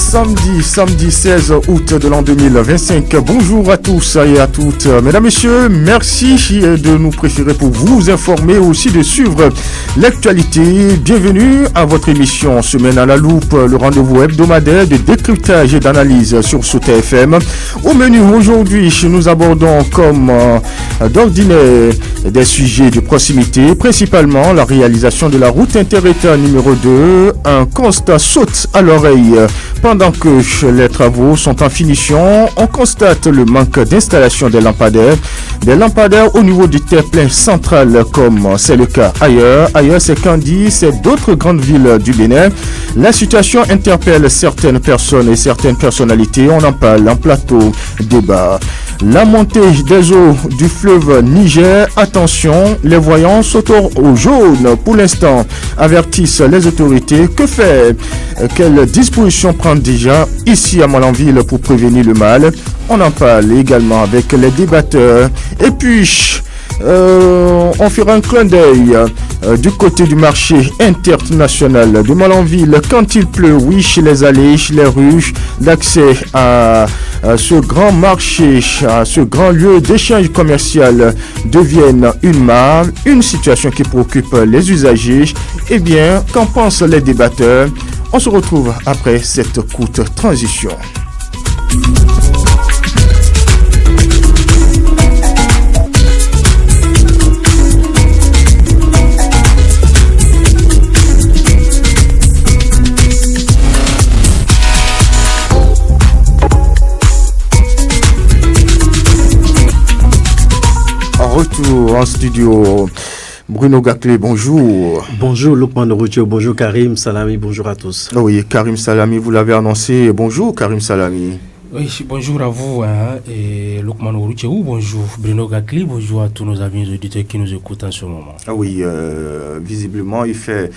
Samedi 16 août de l'an 2025. Bonjour à tous et à toutes. Mesdames, Messieurs, merci de nous préférer pour vous informer, aussi de suivre l'actualité. Bienvenue à votre émission Semaine à la loupe, le rendez-vous hebdomadaire de décryptage et d'analyse sur Sauter FM. Au menu aujourd'hui, nous abordons comme d'ordinaire des sujets de proximité, principalement la réalisation de la route inter-État numéro 2. Un constat saute à l'oreille. Pendant que les travaux sont en finition, on constate le manque d'installation des lampadaires au niveau du terre-plein central, comme c'est le cas ailleurs. Ailleurs, c'est Candy, c'est d'autres grandes villes du Bénin. La situation interpelle certaines personnes et certaines personnalités. On en parle en plateau débat. La montée des eaux du fleuve Niger, attention, les voyants sautent au jaune pour l'instant, avertissent les autorités. Que faire? Quelles dispositions prendre déjà ici à Malanville pour prévenir le mal? On en parle également avec les débatteurs. Et puis, on fera un clin d'œil du côté du marché international de Malanville. Quand il pleut, oui, chez les allées, chez les rues, l'accès à ce grand marché, à ce grand lieu d'échange commercial devienne une situation qui préoccupe les usagers. Eh bien, qu'en pensent les débatteurs? On se retrouve après cette courte transition. Retour en studio. Bruno Gaclé, bonjour. Bonjour Loukman Routio, bonjour Karim Salami, bonjour à tous. Oui, Karim Salami, vous l'avez annoncé. Bonjour Karim Salami. Oui, bonjour à vous et Loukman Routio, bonjour Bruno Gaclé, bonjour à tous nos amis auditeurs qui nous écoutent en ce moment. Oui, visiblement il fait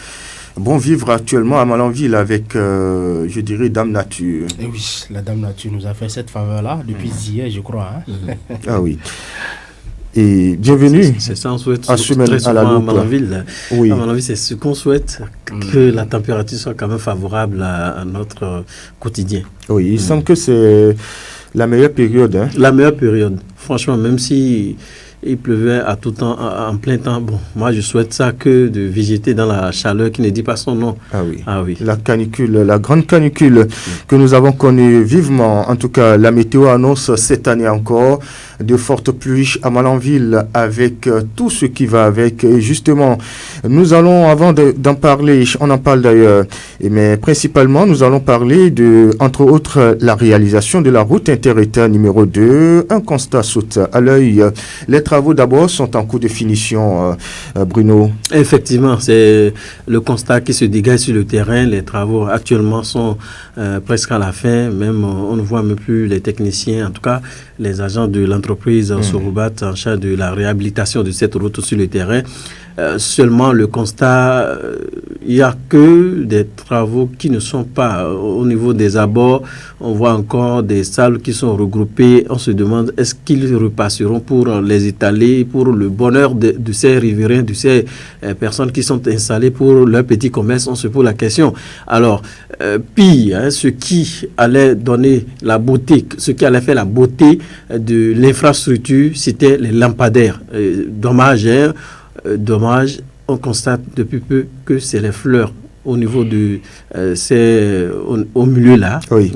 bon vivre actuellement à Malanville avec, je dirais, Dame Nature. Et oui, la Dame Nature nous a fait cette faveur-là depuis hier, je crois. Ah oui. Et bienvenue. C'est ça, on souhaite à Semaine à la loupe. À Malanville. Oui. À Malanville, c'est ce qu'on souhaite, que la température soit quand même favorable à notre quotidien. Oui, il semble que c'est la meilleure période. La meilleure période. Franchement, même si il pleuvait à tout temps, en plein temps, bon, moi je souhaite ça que de végéter dans la chaleur qui ne dit pas son nom. Ah oui. Ah oui. La canicule, la grande canicule que nous avons connue vivement. En tout cas, la météo annonce cette année encore de fortes pluies à Malanville avec tout ce qui va avec. Et justement, nous allons, avant d'en parler, on en parle d'ailleurs, mais principalement, nous allons parler de, entre autres, la réalisation de la route inter-État numéro 2. Un constat saute à l'œil. Les travaux d'abord sont en cours de finition, Bruno. Effectivement, c'est le constat qui se dégage sur le terrain. Les travaux actuellement sont presque à la fin. Même on ne voit même plus les techniciens, en tout cas les agents de l'entreprise se rebattent en charge de la réhabilitation de cette route sur le terrain. Seulement le constat, il n'y a que des travaux qui ne sont pas au niveau des abords. On voit encore des salles qui sont regroupées. On se demande est-ce qu'ils repasseront pour les étaler, pour le bonheur de ces riverains, de ces personnes qui sont installées pour leur petit commerce. On se pose la question. Alors, pire, ce qui allait donner la beauté, ce qui allait faire la beauté de l'infrastructure, c'était les lampadaires. Dommage, on constate depuis peu que c'est les fleurs au niveau de au milieu là, oui.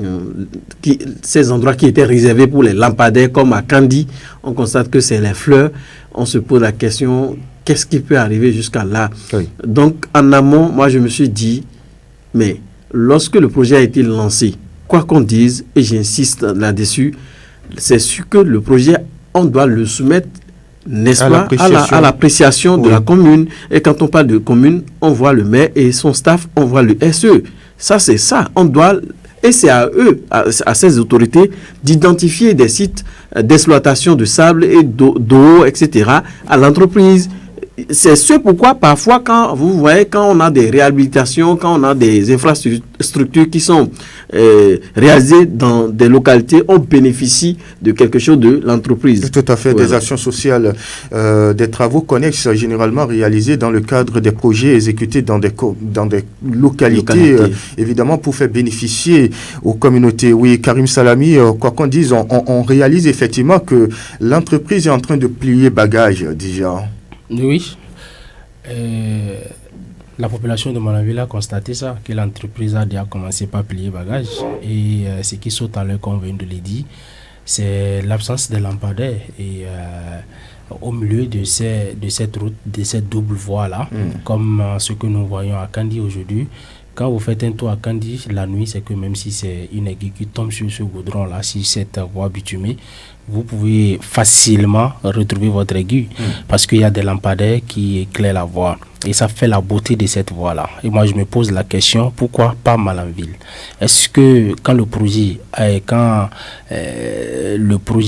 Ces endroits qui étaient réservés pour les lampadaires comme à Candy, on constate que c'est les fleurs. On se pose la question, qu'est-ce qui peut arriver jusqu'à là? Oui. Donc en amont, moi je me suis dit, mais lorsque le projet a été lancé, quoi qu'on dise, et j'insiste là-dessus, c'est sûr que le projet, on doit le soumettre, n'est-ce pas, à l'appréciation de la commune. Et quand on parle de commune, on voit le maire et son staff, on voit le SE. Ça, c'est ça. On doit, et c'est à eux, à ces autorités, d'identifier des sites d'exploitation de sable et d'eau, etc., à l'entreprise. c'est ce pourquoi parfois quand vous voyez, quand on a des réhabilitations, quand on a des infrastructures qui sont réalisées dans des localités, on bénéficie de quelque chose de l'entreprise. Tout à fait, des actions sociales, des travaux connexes généralement réalisés dans le cadre des projets exécutés dans des localités. Évidemment pour faire bénéficier aux communautés. Oui, Karim Salami, quoi qu'on dise, on réalise effectivement que l'entreprise est en train de plier bagage déjà. Oui. La population de Malanville a constaté ça, que l'entreprise a déjà commencé par plier bagage. Et ce qui saute à l'œil, comme on vient de le dire, c'est l'absence de lampadaires. Et au milieu de cette route, de cette double voie-là, comme ce que nous voyons à Kandi aujourd'hui, quand vous faites un tour à Kandi la nuit, c'est que même si c'est une aiguille qui tombe sur ce goudron-là, sur cette voie bitumée, vous pouvez facilement retrouver votre aiguille parce qu'il y a des lampadaires qui éclairent la voie. Et ça fait la beauté de cette voie-là. Et moi, je me pose la question, pourquoi pas Malanville? Est-ce que quand le projet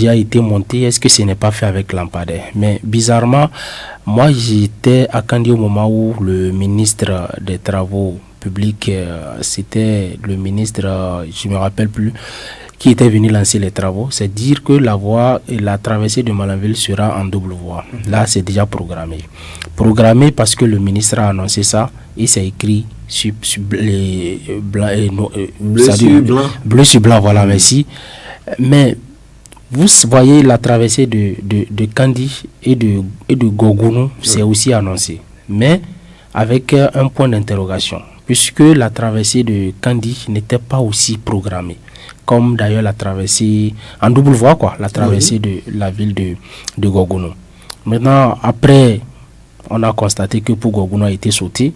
a été monté, est-ce que ce n'est pas fait avec lampadaire? Mais bizarrement, moi, j'étais à Kandi au moment où le ministre des Travaux publics, c'était le ministre, je ne me rappelle plus, qui était venu lancer les travaux. C'est dire que la voie et la traversée de Malanville sera en double voie. Là, c'est déjà programmé. Programmé parce que le ministre a annoncé ça et c'est écrit bleu sur blanc, voilà, merci. Mais vous voyez la traversée de Kandi et de Gogounou, c'est aussi annoncé. Mais avec un point d'interrogation, puisque la traversée de Kandi n'était pas aussi programmée. Comme d'ailleurs la traversée en double voie, la traversée de la ville de Gogounou. Maintenant, après, on a constaté que pour Gogounou a été sauté,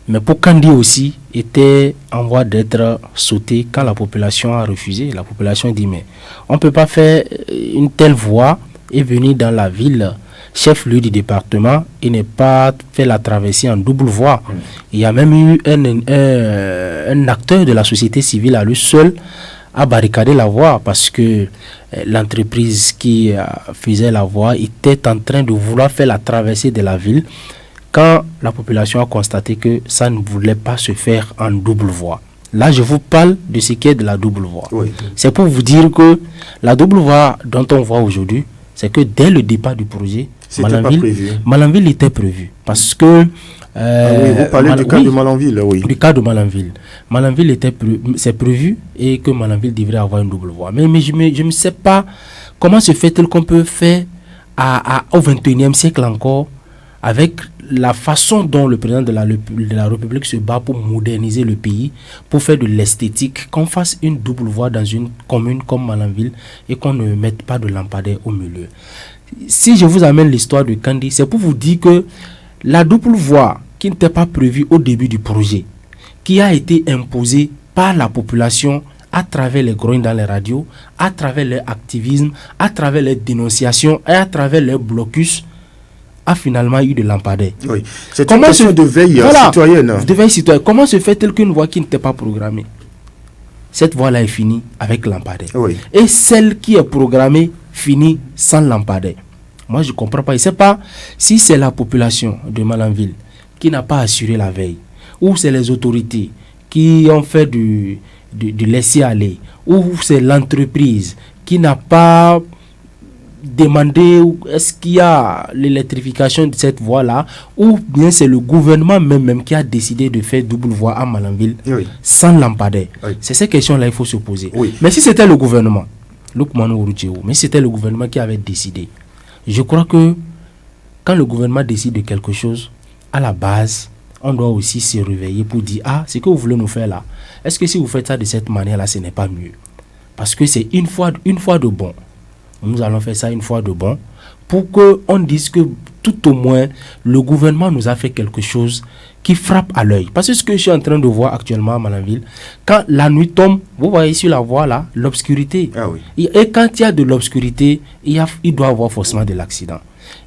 mais pour Kandi aussi était en voie d'être sauté quand la population a refusé. La population dit mais on ne peut pas faire une telle voie et venir dans la ville chef-lieu du département et ne pas faire la traversée en double voie. Il y a même eu un acteur de la société civile à lui seul à barricader la voie parce que l'entreprise qui faisait la voie était en train de vouloir faire la traversée de la ville quand la population a constaté que ça ne voulait pas se faire en double voie. Là, je vous parle de ce qui est de la double voie. Oui. C'est pour vous dire que la double voie dont on voit aujourd'hui, c'est que dès le départ du projet, Malanville était prévu. Parce que... vous parlez du cas de Malanville, oui. Du cas de Malanville. Malanville c'est prévu et que Malanville devrait avoir une double voie. Mais je ne sais pas comment se fait-il qu'on peut faire au XXIe siècle encore avec la façon dont le président de la République se bat pour moderniser le pays, pour faire de l'esthétique, qu'on fasse une double voie dans une commune comme Malanville et qu'on ne mette pas de lampadaire au milieu. Si je vous amène l'histoire de Kandi, c'est pour vous dire que la double voie qui n'était pas prévue au début du projet, qui a été imposée par la population à travers les grogne dans les radios, à travers leur activisme, à travers les dénonciations et à travers leur blocus, a finalement eu de lampadaires. Oui. C'est une question de veille citoyenne. De veille citoyenne. Comment se fait-il qu'une voie qui n'était pas programmée, cette voie-là est finie avec lampadaire. Oui. Et celle qui est programmée finit sans lampadaire. Moi, je ne comprends pas. Je ne sais pas si c'est la population de Malanville qui n'a pas assuré la veille, ou c'est les autorités qui ont fait de laisser aller, ou c'est l'entreprise qui n'a pas demandé est-ce qu'il y a l'électrification de cette voie-là, ou bien c'est le gouvernement même qui a décidé de faire double voie à Malanville sans lampadaire. Oui. C'est ces questions-là qu'il faut se poser. Oui. Mais si c'était le gouvernement, mais si c'était le gouvernement qui avait décidé, je crois que quand le gouvernement décide de quelque chose, à la base, on doit aussi se réveiller pour dire ce que vous voulez nous faire là, est-ce que si vous faites ça de cette manière-là, ce n'est pas mieux? Parce que c'est une fois de bon. Nous allons faire ça une fois de bon pour qu'on dise que tout au moins le gouvernement nous a fait quelque chose qui frappe à l'œil. Parce que ce que je suis en train de voir actuellement à Malanville, quand la nuit tombe, vous voyez sur la voie là, l'obscurité. Ah oui. Et quand il y a de l'obscurité, il doit y avoir forcément de l'accident.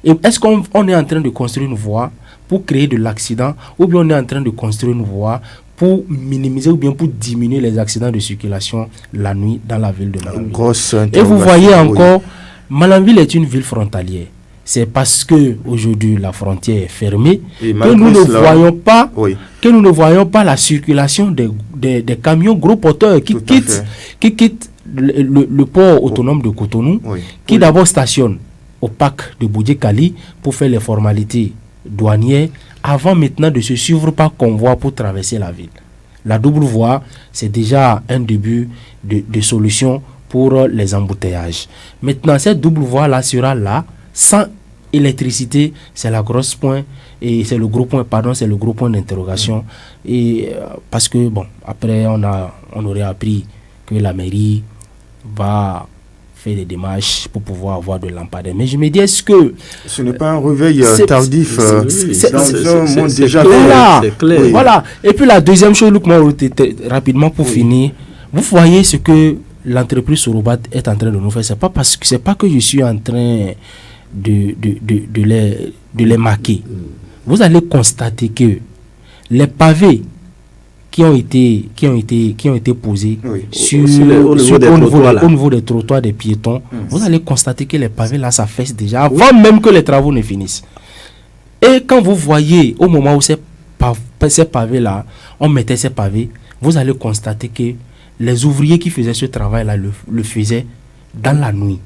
Et est-ce qu'on est en train de construire une voie pour créer de l'accident, ou bien on est en train de construire une voie pour minimiser ou bien pour diminuer les accidents de circulation la nuit dans la ville de Malanville? Et vous voyez encore, Malanville est une ville frontalière. c'est parce que aujourd'hui la frontière est fermée que nous ne voyons pas la circulation des camions gros porteurs qui quittent le port autonome de Cotonou, qui d'abord stationnent au parc de Boudjé-Kali pour faire les formalités douanières avant maintenant de se suivre par convoi pour traverser la ville. La double voie, c'est déjà un début de solution pour les embouteillages. Maintenant, cette double voie-là sera là, sans électricité, c'est la grosse point, et c'est le gros point, c'est le gros point d'interrogation. Et parce que, bon, après, on aurait appris que la mairie va faire des démarches pour pouvoir avoir de lampadaires. Mais je me dis, est-ce que... Ce n'est pas un réveil tardif. C'est clair. Voilà. Et puis la deuxième chose, Luc, rapidement pour finir, vous voyez ce que l'entreprise Sorobat est en train de nous faire. C'est pas que je suis en train de les marquer. Vous allez constater que les pavés qui ont été posés au niveau des trottoirs des piétons, vous allez constater que les pavés là s'affaissent déjà avant même que les travaux ne finissent. Et quand vous voyez au moment où ces pavés là, on mettait ces pavés, vous allez constater que les ouvriers qui faisaient ce travail là le faisaient dans la nuit,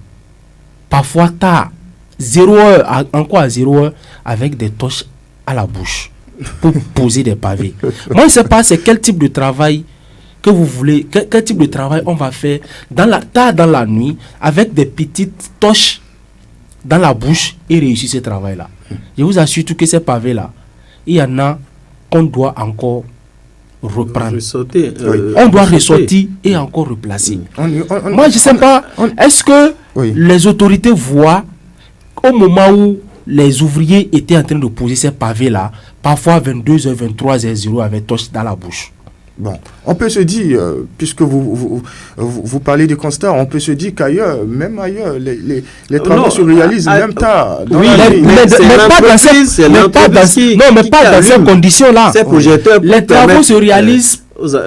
parfois tard, 0 heure, encore à 0 heure, avec des torches à la bouche pour poser des pavés. Moi, je ne sais pas c'est quel type de travail que vous voulez, quel type de travail on va faire tard dans la nuit avec des petites torches dans la bouche et réussir ce travail-là. Je vous assure que ces pavés-là, il y en a qu'on doit encore reprendre. On doit ressortir et encore replacer. Moi, je ne sais pas, est-ce que les autorités voient au moment où les ouvriers étaient en train de poser ces pavés-là, parfois 22h, 23h, avec torche dans la bouche. Bon, on peut se dire, puisque vous parlez du constat, on peut se dire qu'ailleurs, même ailleurs, les travaux se réalisent même tard. Mais pas dans ces conditions-là. Les travaux se réalisent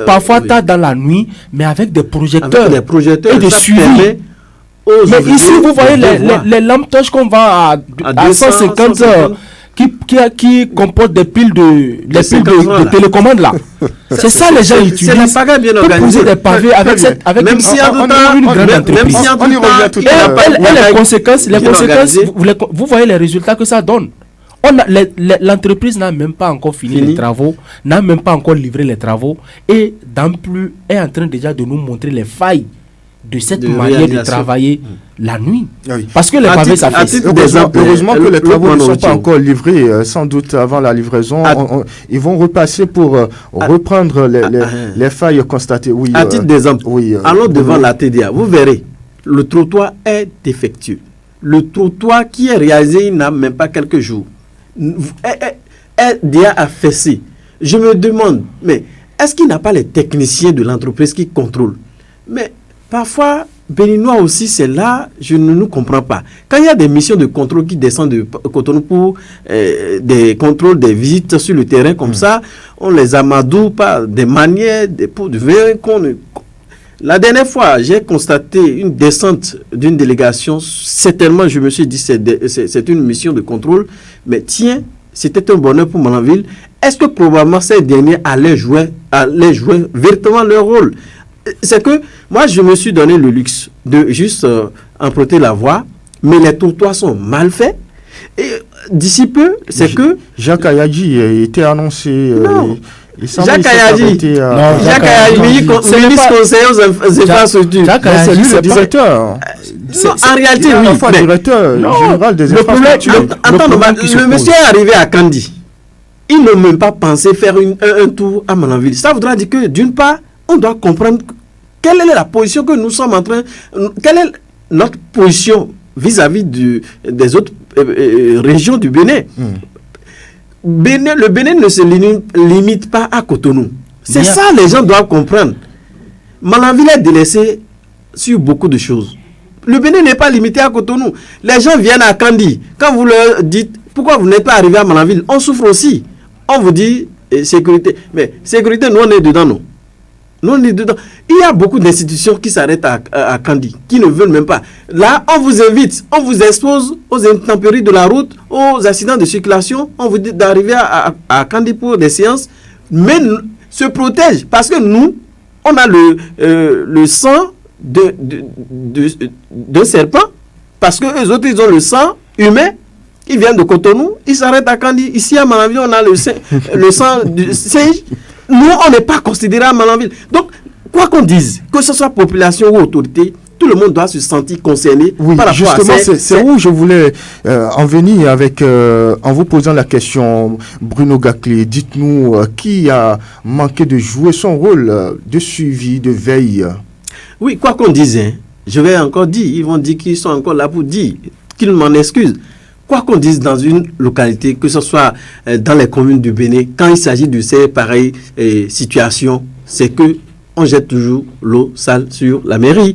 parfois tard dans la nuit, mais avec des projecteurs et des suivis. Mais ici, vous voyez les lampes torches qu'on vend à 150 heures, qui comportent des piles de télécommande là. C'est ça les gens utilisent pour poser des pavés avec une grande entreprise. Et les conséquences, vous voyez les résultats que ça donne. L'entreprise n'a même pas encore fini les travaux, n'a même pas encore livré les travaux et d'en plus est en train déjà de nous montrer les failles de cette manière de travailler la nuit. Oui. Parce que les pavés, ça fait... Heureusement que les travaux ne sont pas encore livrés. Sans doute avant la livraison, ils vont repasser pour reprendre les failles constatées. Oui, à titre d'exemple, allons devant la TDA. Vous verrez, le trottoir est défectueux. Le trottoir qui est réalisé n'a même pas quelques jours. Est déjà affaissé. Je me demande, mais est-ce qu'il n'y a pas les techniciens de l'entreprise qui contrôlent? Mais parfois, Béninois aussi, c'est là, je ne nous comprends pas. Quand il y a des missions de contrôle qui descendent de Cotonou pour des contrôles, des visites sur le terrain comme ça, on les amadoue par des manières, pour de verre qu'on ne... La dernière fois, j'ai constaté une descente d'une délégation. Certainement, je me suis dit, c'est une mission de contrôle. Mais tiens, c'était un bonheur pour Malanville. Est-ce que probablement ces derniers allaient jouer véritablement leur rôle? C'est que moi, je me suis donné le luxe de juste emprunter la voie, mais les trottoirs sont mal faits. Et d'ici peu, c'est que... Jacques Ayadji était annoncé... Jacques Ayadji, ministre conseiller aux infrastructures. C'est lui le directeur. En réalité, oui. Directeur général des infrastructures. Le monsieur est arrivé à Kandi. Il n'a même pas pensé faire un tour à Malanville. Ça voudra dire que, d'une part, on doit comprendre quelle est la position que nous sommes en train... Quelle est notre position vis-à-vis des autres régions du Bénin. Le Bénin ne se limite pas à Cotonou. C'est ça les gens doivent comprendre. Malanville est délaissé sur beaucoup de choses. Le Bénin n'est pas limité à Cotonou. Les gens viennent à Kandi. Quand vous leur dites pourquoi vous n'êtes pas arrivé à Malanville, on souffre aussi. On vous dit sécurité. Mais sécurité, nous on est dedans, non. Nous, on est dedans. Il y a beaucoup d'institutions qui s'arrêtent à Kandi, qui ne veulent même pas. Là, on vous invite, on vous expose aux intempéries de la route, aux accidents de circulation. On vous dit d'arriver à Kandi pour des séances, mais se protège. Parce que nous, on a le sang de serpent, parce que eux autres, ils ont le sang humain. Ils viennent de Cotonou, ils s'arrêtent à Kandi. Ici, à Malanville, on a le sang du singe. Nous, on n'est pas considérés à Malanville. Donc, quoi qu'on dise, que ce soit population ou autorité, tout le monde doit se sentir concerné. Oui, par rapport justement, c'est où je voulais en venir avec, en vous posant la question, Bruno Gaclé. Dites-nous, qui a manqué de jouer son rôle de suivi, de veille? Oui, quoi qu'on dise, hein, je vais encore dire, ils vont dire qu'ils sont encore là pour dire, qu'ils m'en excusent. Quoi qu'on dise dans une localité, que ce soit dans les communes du Bénin, quand il s'agit de ces pareilles situations, c'est que on jette toujours l'eau sale sur la mairie.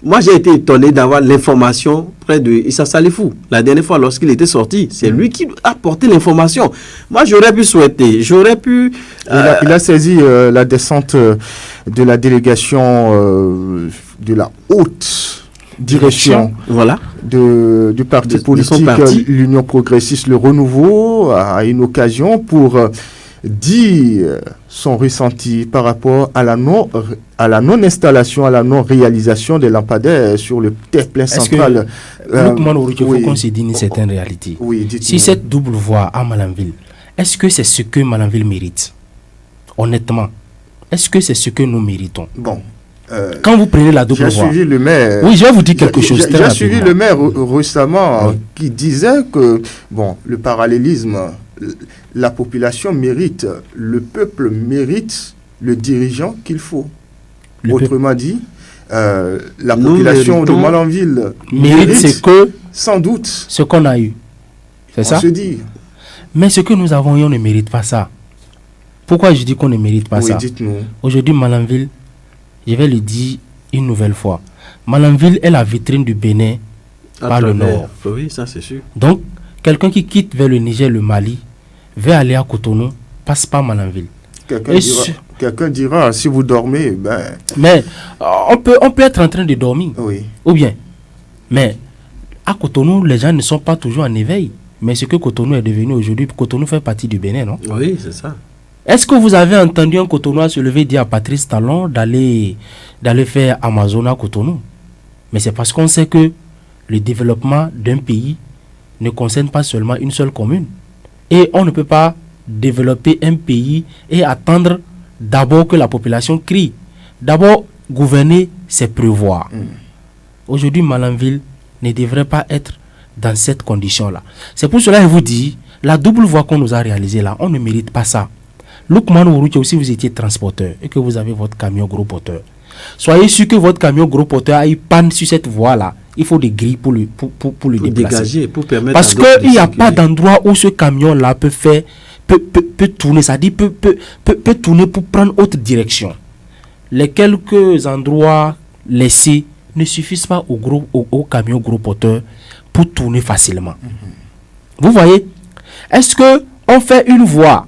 Moi, j'ai été étonné d'avoir l'information près de Issa Salifou. La dernière fois, lorsqu'il était sorti, c'est lui qui a porté l'information. Moi, j'aurais pu souhaiter, il a saisi la descente de la délégation de la haute direction voilà. du parti politique, l'Union progressiste, le renouveau, à une occasion pour dire son ressenti par rapport à la non-installation, à la non-réalisation des lampadaires sur le terre-plein central. Il faut qu'on se dise une certaine réalité. Oui, si cette double voie à Malanville, est-ce que c'est ce que Malanville mérite? Honnêtement, est-ce que c'est ce que nous méritons? Bon. Quand vous prenez la double voie. J'ai suivi le maire. Oui, je vais vous dire quelque chose. J'ai suivi le maire récemment qui disait que le parallélisme, la population mérite, le peuple mérite le dirigeant qu'il faut. Autrement dit, la population de Malanville mérite sans doute ce qu'on a eu. C'est ça? On se dit. Mais ce que nous avons eu, on ne mérite pas ça. Pourquoi je dis qu'on ne mérite pas ça? Dites-nous. Aujourd'hui, Malanville, je vais le dire une nouvelle fois. Malanville est la vitrine du Bénin par le nord. Oui, ça c'est sûr. Donc, quelqu'un qui quitte vers le Niger, le Mali, veut aller à Cotonou, passe par Malanville. Quelqu'un dira, si vous dormez, Mais on peut être en train de dormir. Oui. Ou bien. Mais à Cotonou, les gens ne sont pas toujours en éveil. Mais ce que Cotonou est devenu aujourd'hui, Cotonou fait partie du Bénin, non? Oui, c'est ça. Est-ce que vous avez entendu un Cotonois se lever et dire à Patrice Talon d'aller faire Amazon à Cotonou? Mais c'est parce qu'on sait que le développement d'un pays ne concerne pas seulement une seule commune. Et on ne peut pas développer un pays et attendre d'abord que la population crie. D'abord, gouverner, c'est prévoir. Aujourd'hui, Malanville ne devrait pas être dans cette condition-là. C'est pour cela que je vous dis, la double voie qu'on nous a réalisée là, on ne mérite pas ça. Loukman Ourouki, aussi vous étiez transporteur et que vous avez votre camion gros porteur. Soyez sûr que votre camion gros porteur a eu panne sur cette voie-là. Il faut des grilles pour le déplacer. Dégager, pour permettre. Parce qu'il n'y a pas d'endroit où ce camion-là peut tourner, c'est-à-dire peut tourner pour prendre autre direction. Les quelques endroits laissés ne suffisent pas au camion gros porteur pour tourner facilement. Vous voyez? Est-ce qu'on fait une voie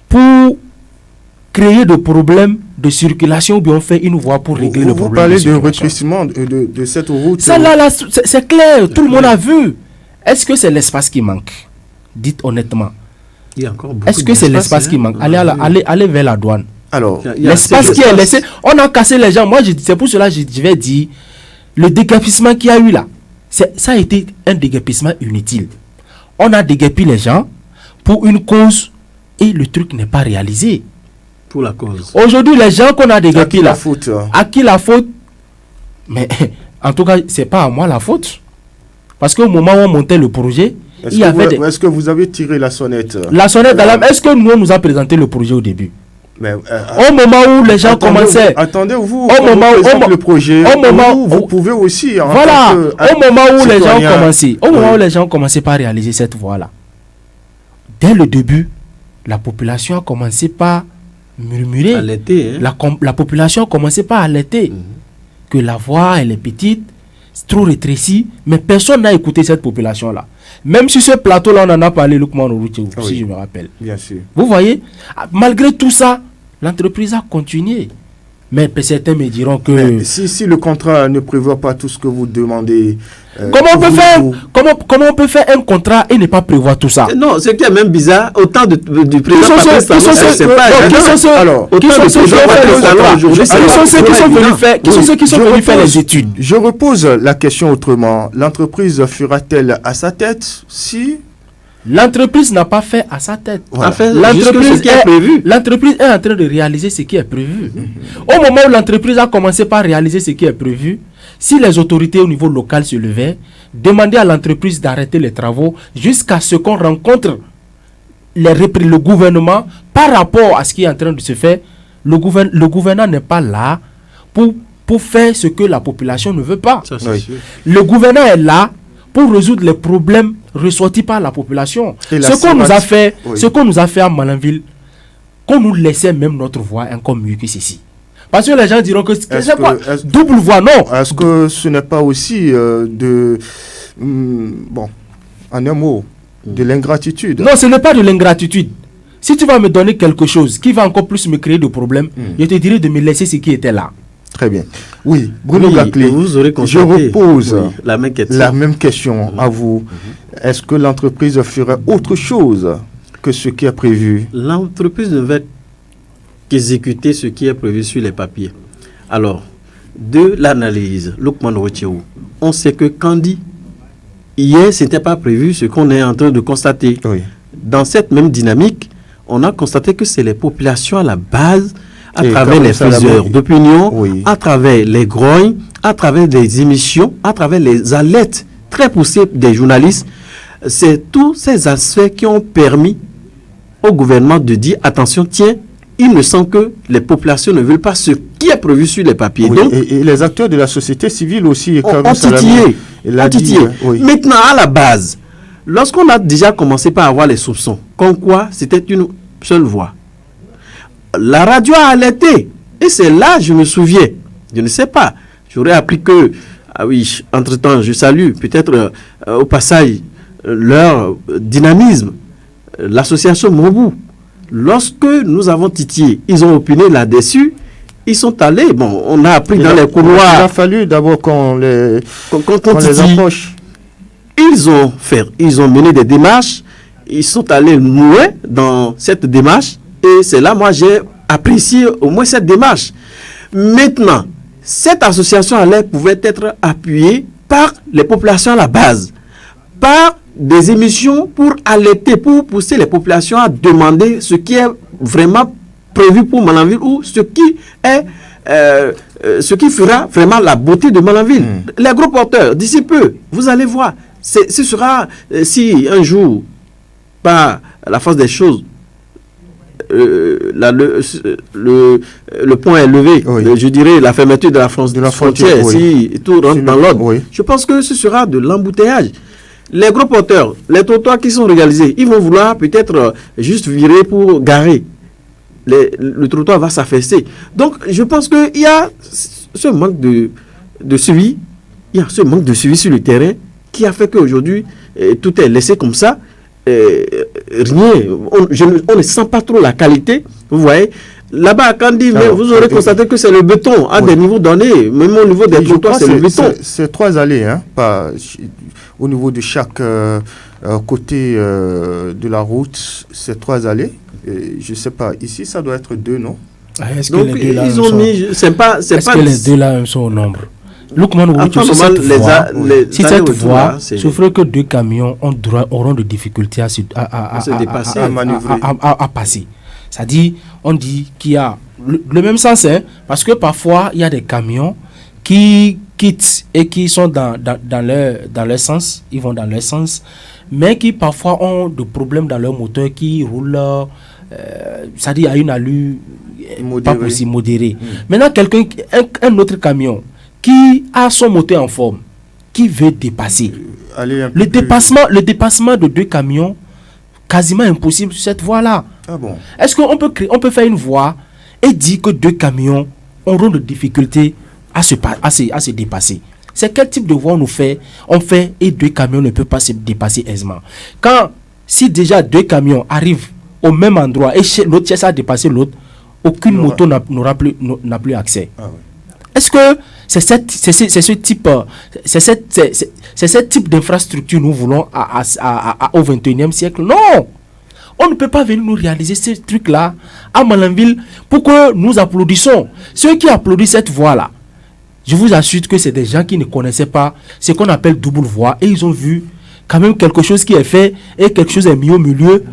pour créer des problèmes de circulation ou bien on fait une voie pour régler le problème? Vous parlez de rétrécissement de cette route. Ça là, c'est clair, tout le monde a vu. Est-ce que c'est l'espace qui manque? Dites honnêtement. Il y a encore beaucoup. Est-ce que c'est l'espace qui manque? Allez vers la douane. Alors, l'espace qui est laissé, on a cassé les gens. Moi, c'est pour cela que je vais dire, le déguerpissement qu'il y a eu là, ça a été un déguerpissement inutile. On a déguerpi les gens pour une cause et le truc n'est pas réalisé. Pour la cause. Aujourd'hui, les gens qu'on a déguerpis là, à qui la faute? Mais en tout cas, c'est pas à moi la faute. Parce qu'au moment où on montait le projet, est-ce que vous avez tiré la sonnette? La sonnette d'alarme, est-ce que nous, on nous a présenté le projet au début? Mais, au moment où les gens commençaient. Attendez-vous, le projet. Vous pouvez aussi. Voilà, au moment où les gens commençaient. Au moment où les gens commençaient par réaliser cette voie-là. Dès le début, la population a commencé par murmurer. Alerter, hein? La population a commencé par alerter. Que la voie, elle est petite, c'est trop rétrécie. Mais personne n'a écouté cette population-là. Même sur ce plateau-là, on en a parlé, Loukman Ourouki, si je me rappelle. Bien sûr. Vous voyez, malgré tout ça, l'entreprise a continué Mais certains me diront que... Mais si le contrat ne prévoit pas tout ce que vous demandez... Comment on peut faire un contrat et ne pas prévoir tout ça? Non, ce qui est même bizarre, autant du président Patrice Talon, qui sont ceux qui sont venus faire les études? Je repose la question autrement. L'entreprise fera-t-elle à sa tête si... L'entreprise n'a pas fait à sa tête. Voilà. L'entreprise est en train de réaliser ce qui est prévu. Au moment où l'entreprise a commencé par réaliser ce qui est prévu, si les autorités au niveau local se levaient, demandaient à l'entreprise d'arrêter les travaux jusqu'à ce qu'on rencontre le gouvernement par rapport à ce qui est en train de se faire, le gouvernement n'est pas là pour faire ce que la population ne veut pas. Ça, le gouvernement est là pour résoudre les problèmes ressortis par la population. Ce qu'on nous a fait à Malanville, qu'on nous laissait même notre voix encore mieux que ceci. Parce que les gens diront que c'est quoi double voix, non. Est-ce que ce n'est pas aussi bon, en un mot, de l'ingratitude? Non, ce n'est pas de l'ingratitude. Si tu vas me donner quelque chose qui va encore plus me créer de problèmes, je te dirais de me laisser ce qui était là. Très bien. Oui, Bruno Gaclé, je repose la même question à vous. Est-ce que l'entreprise ferait autre chose que ce qui est prévu? L'entreprise ne va qu'exécuter ce qui est prévu sur les papiers. Alors, de l'analyse, Lukman Rocheou, on sait que Kandi, hier, ce n'était pas prévu ce qu'on est en train de constater. Oui. Dans cette même dynamique, on a constaté que c'est les populations à la base, à travers les faiseurs d'opinion, à travers les grognes, à travers les émissions, à travers les alertes très poussées des journalistes. C'est tous ces aspects qui ont permis au gouvernement de dire attention, tiens, il me semble que les populations ne veulent pas ce qui est prévu sur les papiers. Oui, donc, et les acteurs de la société civile aussi ont titillé. Maintenant, à la base, lorsqu'on a déjà commencé par avoir les soupçons, comme quoi c'était une seule voix, la radio a alerté. Et c'est là, je me souviens, je ne sais pas, j'aurais appris que, ah oui, entre-temps, je salue peut-être au passage leur dynamisme, l'association Mobou. Lorsque nous avons titillé, ils ont opiné là-dessus, ils sont allés, bon, on a appris dans les couloirs. Il a fallu d'abord qu'on les approche. Ils ont mené des démarches, ils sont allés loin dans cette démarche, et c'est là, moi, j'ai apprécié au moins cette démarche. Maintenant, cette association pouvait être appuyée par les populations à la base, par des émissions pour alerter, pour pousser les populations à demander ce qui est vraiment prévu pour Malanville ou ce qui fera vraiment la beauté de Malanville. Les gros porteurs, d'ici peu, vous allez voir, ce sera, si un jour, par la force des choses, le point est levé, je dirais la fermeture de la frontière, si tout rentre dans l'ordre, je pense que ce sera de l'embouteillage. Les gros porteurs, les trottoirs qui sont réalisés, ils vont vouloir peut-être juste virer pour garer. Le trottoir va s'affaisser. Donc, je pense qu'il y a ce manque de suivi, il y a ce manque de suivi sur le terrain qui a fait qu'aujourd'hui, tout est laissé comme ça. Rien, on ne sent pas trop la qualité. Vous voyez, là-bas à Kandi, vous aurez constaté que c'est le béton à des niveaux donnés, même au niveau des trottoirs, c'est le béton. C'est 3 allées, hein, pas au niveau de chaque côté de la route, c'est 3 allées. Je ne sais pas, ici ça doit être 2, non? Est-ce donc que les deux là ils ont mis, que les deux là sont au nombre? Lukman Ouroutou, si cette voie souffre que 2 camions auront de difficultés à passer. C'est-à-dire, on dit qu'il y a le même sens, hein, parce que parfois, il y a des camions qui quittent et qui sont dans leur sens, ils vont dans leur sens, mais qui parfois ont des problèmes dans leur moteur, qui roulent, c'est-à-dire à une allure pas possible, modérée. Maintenant, un autre camion qui a son moteur en forme, qui veut dépasser. Le dépassement de 2 camions, quasiment impossible sur cette voie-là. Ah bon? Est-ce qu'on peut faire une voie et dire que 2 camions auront de difficultés à se dépasser? C'est quel type de voie on fait et 2 camions ne peuvent pas se dépasser aisément. Si déjà 2 camions arrivent au même endroit et l'autre cherche à dépasser l'autre, aucune moto n'a plus accès. Ah, oui. Est-ce que c'est ce type d'infrastructure nous voulons au 21e siècle? Non! On ne peut pas venir nous réaliser ces trucs-là à Malanville pour que nous applaudissons. Ceux qui applaudissent cette voie-là, je vous assure que c'est des gens qui ne connaissaient pas ce qu'on appelle double voie et ils ont vu quand même quelque chose qui est fait et quelque chose est mis au milieu.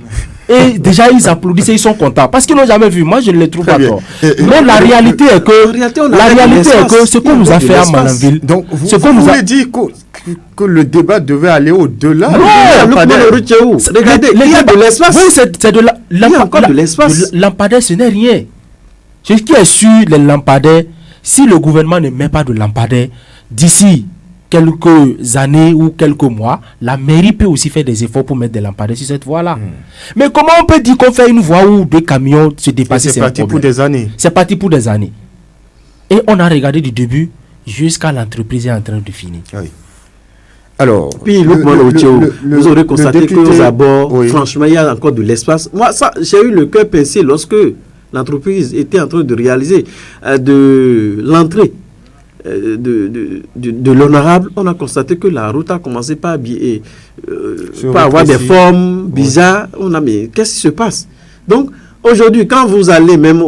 Et déjà ils applaudissent et ils sont contents parce qu'ils n'ont jamais vu. Moi je ne les trouve pas tort. Mais la réalité est que ce qu'on nous a fait à Malanville. Donc vous voulez dire que le débat devait aller au-delà? Non, regardez, il y a de l'espace. Il y a encore de l'espace. Lampadaire, ce n'est rien. Ce qui est sur les lampadaires, si le gouvernement ne met pas de lampadaires, d'ici quelques années ou quelques mois, la mairie peut aussi faire des efforts pour mettre des lampadaires sur cette voie-là. Mais comment on peut dire qu'on fait une voie où des camions se dépassent? C'est parti pour des années. C'est parti pour des années. Et on a regardé du début jusqu'à l'entreprise est en train de finir. Oui. Alors, puis vous aurez constaté qu'aux abords, franchement, il y a encore de l'espace. Moi, ça, j'ai eu le cœur pincé lorsque l'entreprise était en train de réaliser de l'entrée de l'honorable. On a constaté que la route a commencé par avoir des formes bizarres. Mais qu'est-ce qui se passe? Donc, aujourd'hui, quand vous allez même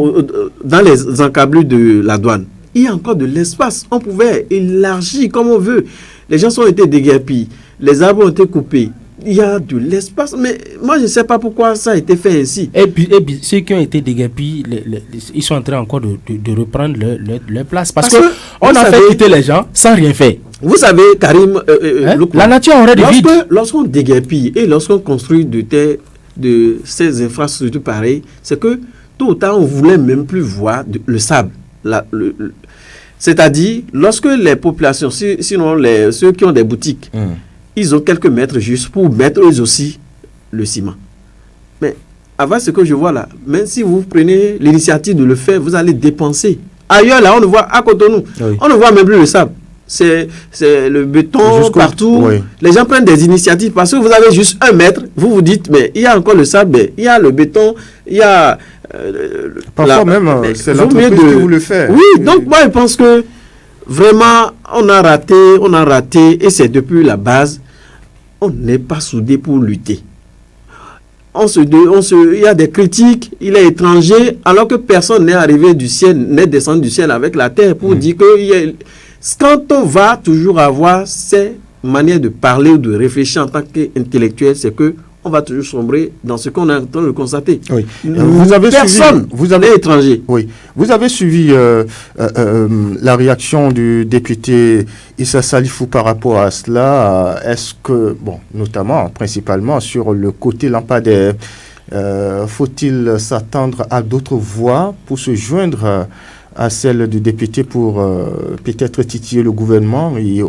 dans les encablures de la douane, il y a encore de l'espace. On pouvait élargir comme on veut. Les gens ont été déguerpis, les arbres ont été coupés. Il y a de l'espace, mais moi je ne sais pas pourquoi ça a été fait ainsi. Et puis ceux qui ont été déguerpis, ils sont en train encore de reprendre leur place. Parce qu'on a fait quitter les gens sans rien faire. Vous savez, Karim, la nature aurait des vides. Lorsqu'on déguerpit et lorsqu'on construit de ces infrastructures pareilles, c'est que tôt ou tard on ne voulait même plus voir le sable. C'est-à-dire, lorsque les populations, sinon ceux qui ont des boutiques, ils ont quelques mètres juste pour mettre eux aussi le ciment. Mais avant ce que je vois là, même si vous prenez l'initiative de le faire, vous allez dépenser. Ailleurs là, on ne voit, à Cotonou, on ne voit même plus le sable. C'est le béton partout. Oui. Les gens prennent des initiatives parce que vous avez juste 1 mètre. Vous vous dites, mais il y a encore le sable, mais il y a le béton, il y a... Parfois même, c'est l'entreprise qui vous le fait. Oui, donc moi je pense que vraiment, on a raté, et c'est depuis la base, on n'est pas soudés pour lutter. Il y a des critiques, il est étranger, alors que personne n'est arrivé du ciel, n'est descendu du ciel avec la terre pour dire que quand on va toujours avoir ces manières de parler ou de réfléchir en tant qu'intellectuel, c'est que on va toujours sombrer dans ce qu'on est en train de constater. Oui. Personne n'est étranger. Oui. Vous avez suivi la réaction du député Issa Salifou par rapport à cela. Est-ce que, notamment, principalement sur le côté lampadaire, faut-il s'attendre à d'autres voix pour se joindre à celle du député pour peut-être titiller le gouvernement et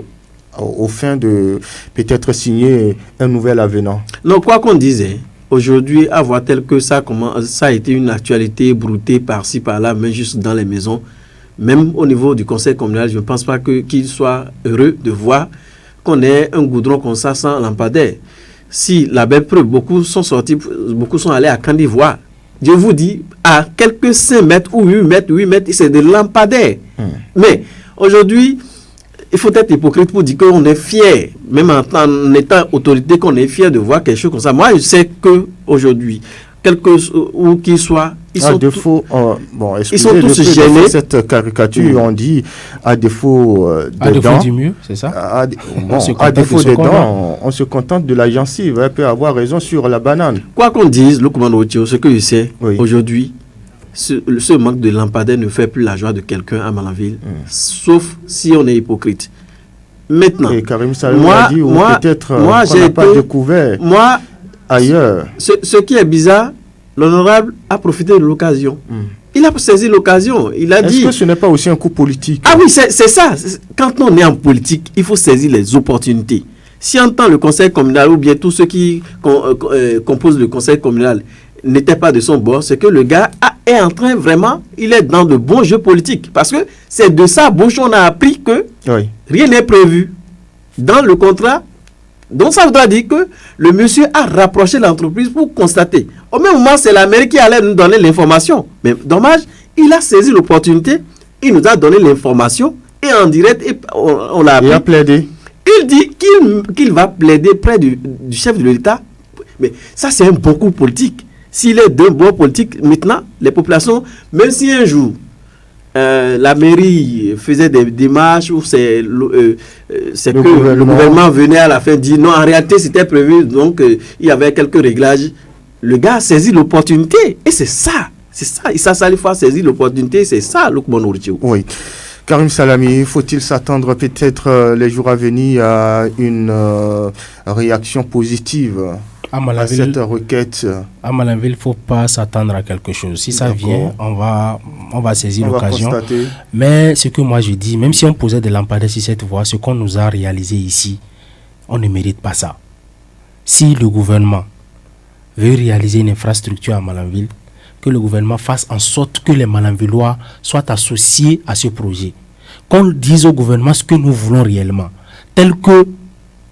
au fin de peut-être signer un nouvel avenant? Non, quoi qu'on dise, aujourd'hui, avoir tel que ça a été une actualité broutée par-ci, par-là, mais juste dans les maisons, même au niveau du conseil communal, je ne pense pas qu'il soit heureux de voir qu'on ait un goudron comme ça sans lampadaire. Si la belle preuve, beaucoup sont allés à Candivoire. Je vous dis, à quelques 5 mètres ou 8 mètres, c'est des lampadaires. Mais aujourd'hui, il faut être hypocrite pour dire qu'on est fier, même en étant autorité, qu'on est fier de voir quelque chose comme ça. Moi, je sais qu'aujourd'hui, quel que où qu'ils soient, ils sont tous gênés. Cette caricature, on dit à défaut des dents. Du mieux, c'est ça? À défaut des dents, on se contente de la gencive. Elle peut avoir raison sur la banane. Quoi qu'on dise, le commandant Otio, ce que je sais, aujourd'hui, ce manque de lampadaire ne fait plus la joie de quelqu'un à Malanville, sauf si on est hypocrite. Maintenant, moi j'ai pas découvert ailleurs. Ce qui est bizarre, l'honorable a profité de l'occasion. Il a saisi l'occasion. Il a dit... Est-ce que ce n'est pas aussi un coup politique? Ah oui, c'est ça. Quand on est en politique, il faut saisir les opportunités. Si en tant le conseil communal ou bien tous ceux qui composent le conseil communal n'était pas de son bord, c'est que le gars est en train vraiment, il est dans de bons jeux politiques. Parce que c'est de ça, Bouchon a appris que rien n'est prévu. Dans le contrat, Donc ça voudra dire que le monsieur a rapproché l'entreprise pour constater. Au même moment, c'est la mairie qui allait nous donner l'information. Mais dommage, il a saisi l'opportunité, il nous a donné l'information et en direct, on l'a appris. Il a plaidé. Il dit qu'il va plaider près du chef de l'État. Mais ça, c'est un bon coup politique. S'il est d'un bon politique, maintenant, les populations, même si un jour, la mairie faisait des démarches où c'est que le gouvernement venait à la fin dire non, en réalité, c'était prévu, donc il y avait quelques réglages. Le gars a saisi l'opportunité. Et c'est ça. Issa Salifu a saisi l'opportunité. C'est ça, Lukman Ourtio. Oui. Karim Salami, faut-il s'attendre peut-être les jours à venir à une réaction positive à cette requête? À Malanville, il ne faut pas s'attendre à quelque chose. Si ça vient, on va saisir l'occasion. Mais ce que moi je dis, même si on posait des lampadaires sur cette voie, ce qu'on nous a réalisé ici, on ne mérite pas ça. Si le gouvernement veut réaliser une infrastructure à Malanville, que le gouvernement fasse en sorte que les Malanvillois soient associés à ce projet. Qu'on dise au gouvernement ce que nous voulons réellement, tel que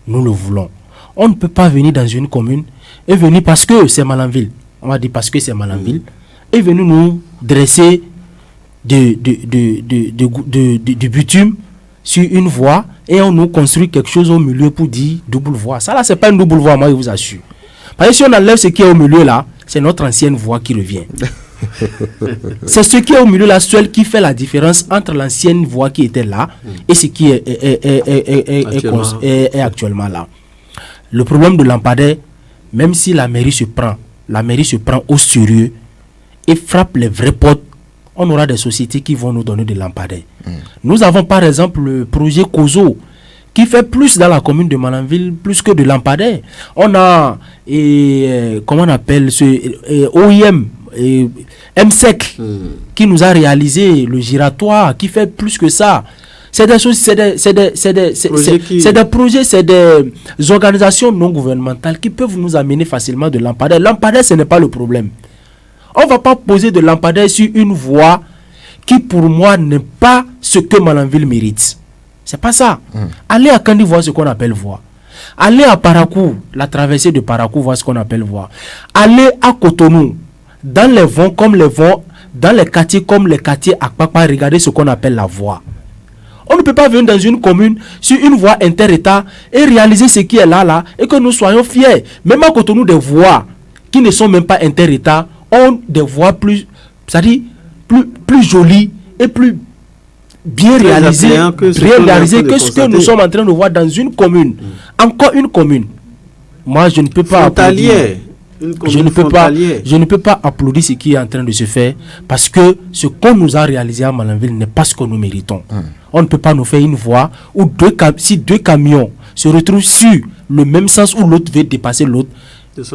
nous le voulons. On ne peut pas venir dans une commune et venir parce que c'est Malanville. On va dire parce que c'est Malanville. Et venir nous dresser du bitume sur une voie et on nous construit quelque chose au milieu pour dire double voie. Ça là, c'est pas une double voie, moi je vous assure. Parce que si on enlève ce qui est au milieu là, c'est notre ancienne voie qui revient. C'est ce qui est au milieu là seul qui fait la différence entre l'ancienne voie qui était là et ce qui est actuellement là. Le problème de lampadaire, même si la mairie se prend au sérieux et frappe les vraies portes, on aura des sociétés qui vont nous donner des lampadaires. Nous avons par exemple le projet COSO qui fait plus dans la commune de Malanville, plus que de lampadaires. On a, comment on appelle ce OIM, MSEC, qui nous a réalisé le giratoire, qui fait plus que ça. C'est des choses, c'est des projets, c'est des organisations non gouvernementales qui peuvent nous amener facilement de lampadaires. Lampadaires, ce n'est pas le problème. On ne va pas poser de lampadaires sur une voie qui, pour moi, n'est pas ce que Malanville mérite. C'est pas ça. Allez à Kandi voir ce qu'on appelle voie. Allez à Parakou, la traversée de Parakou, voir ce qu'on appelle voie. Allez à Cotonou, dans les vents comme les vents, dans les quartiers comme les quartiers à Kpakpa, regardez ce qu'on appelle la voie. On ne peut pas venir dans une commune sur une voie inter-État et réaliser ce qui est là et que nous soyons fiers. Même à Cotonou, des voies qui ne sont même pas inter-État ont des voies plus, c'est-à-dire plus jolies et plus bien réalisé que ce que nous sommes en train de voir dans une commune. Encore une commune. Moi, je ne peux pas applaudir. Je ne peux pas applaudir ce qui est en train de se faire parce que ce qu'on nous a réalisé à Malanville n'est pas ce que nous méritons. On ne peut pas nous faire une voie où si deux camions se retrouvent sur le même sens où l'autre veut dépasser l'autre.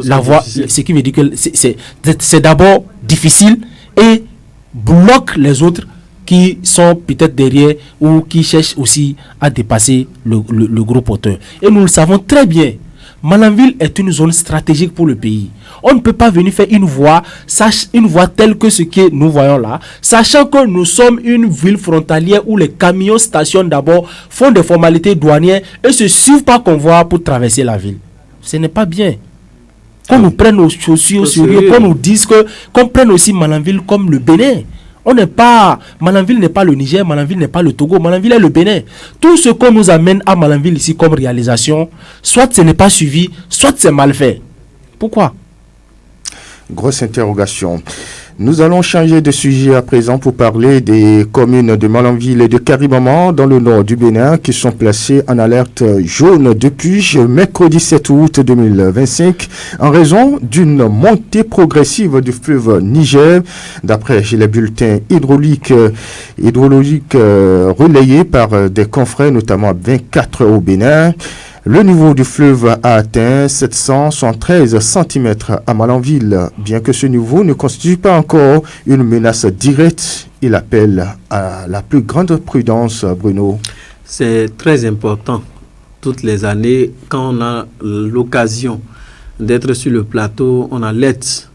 La voie, ce qui veut dire que c'est d'abord difficile et bloque les autres qui sont peut-être derrière ou qui cherchent aussi à dépasser le gros porteur. Et nous le savons très bien. Malanville est une zone stratégique pour le pays. On ne peut pas venir faire une voie telle que ce que nous voyons là, sachant que nous sommes une ville frontalière où les camions stationnent d'abord, font des formalités douanières et se suivent par convoi pour traverser la ville. Ce n'est pas bien. Qu'on nous prenne nos chaussures au sérieux, qu'on nous dise qu'on prenne aussi Malanville comme le Bénin. Malanville n'est pas le Niger, Malanville n'est pas le Togo, Malanville est le Bénin. Tout ce qu'on nous amène à Malanville ici comme réalisation, soit ce n'est pas suivi, soit c'est mal fait. Pourquoi? Grosse interrogation. Nous allons changer de sujet à présent pour parler des communes de Malanville et de Karimaman dans le nord du Bénin qui sont placées en alerte jaune depuis mercredi 7 août 2025 en raison d'une montée progressive du fleuve Niger. D'après les bulletins hydrauliques relayés par des confrères, notamment 24 au Bénin, le niveau du fleuve a atteint 773 cm à Malanville. Bien que ce niveau ne constitue pas encore une menace directe, il appelle à la plus grande prudence, Bruno. C'est très important. Toutes les années, quand on a l'occasion d'être sur le plateau, on alerte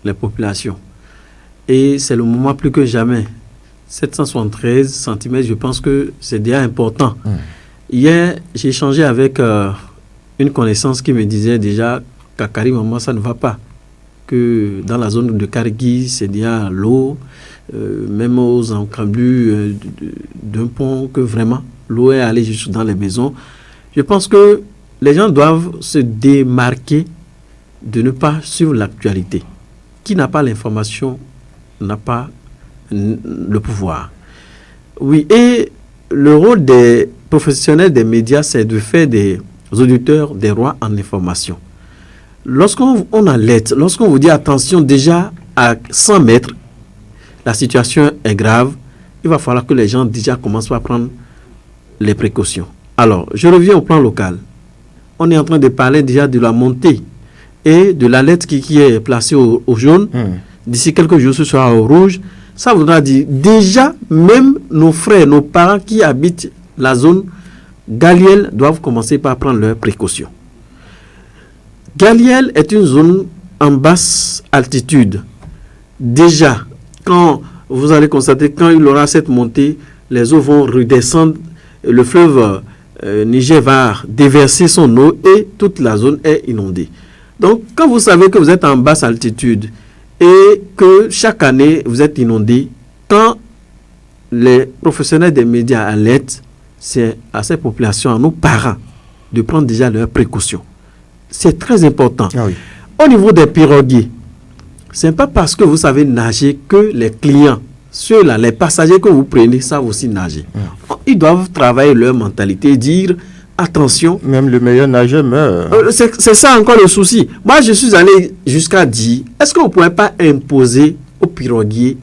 les populations. Et c'est le moment plus que jamais. 773 cm, je pense que c'est déjà important. Hier, j'ai échangé avec une connaissance qui me disait déjà qu'à Karimama, ça ne va pas. Que dans la zone de Karigui, c'est déjà l'eau, même aux encambus d'un pont, que vraiment l'eau est allée jusque dans les maisons. Je pense que les gens doivent se démarquer de ne pas suivre l'actualité. Qui n'a pas l'information n'a pas le pouvoir. Oui, et le rôle des professionnels des médias, c'est de faire des auditeurs des rois en information. Lorsqu'on alerte, lorsqu'on vous dit attention, déjà à 100 mètres, la situation est grave, il va falloir que les gens déjà commencent par prendre les précautions. Alors, je reviens au plan local. On est en train de parler déjà de la montée et de l'alerte qui est placée au jaune. D'ici quelques jours, ce sera au rouge. Ça voudra dire déjà, même nos frères, nos parents qui habitent la zone Galiel doivent commencer par prendre leurs précautions. Galiel est une zone en basse altitude. Déjà, quand vous allez constater, quand il aura cette montée, les eaux vont redescendre, le fleuve Niger va déverser son eau et toute la zone est inondée. Donc, quand vous savez que vous êtes en basse altitude et que chaque année vous êtes inondé, quand les professionnels des médias alertent, c'est à ces populations, à nos parents, de prendre déjà leurs précautions. C'est très important. Ah oui. Au niveau des piroguiers, ce n'est pas parce que vous savez nager que les clients, ceux-là, les passagers que vous prenez, savent aussi nager. Ils doivent travailler leur mentalité et dire attention. Même le meilleur nageur meurt. C'est ça encore le souci. Moi, je suis allé jusqu'à dire, est-ce qu'on ne pourrait pas imposer aux piroguiers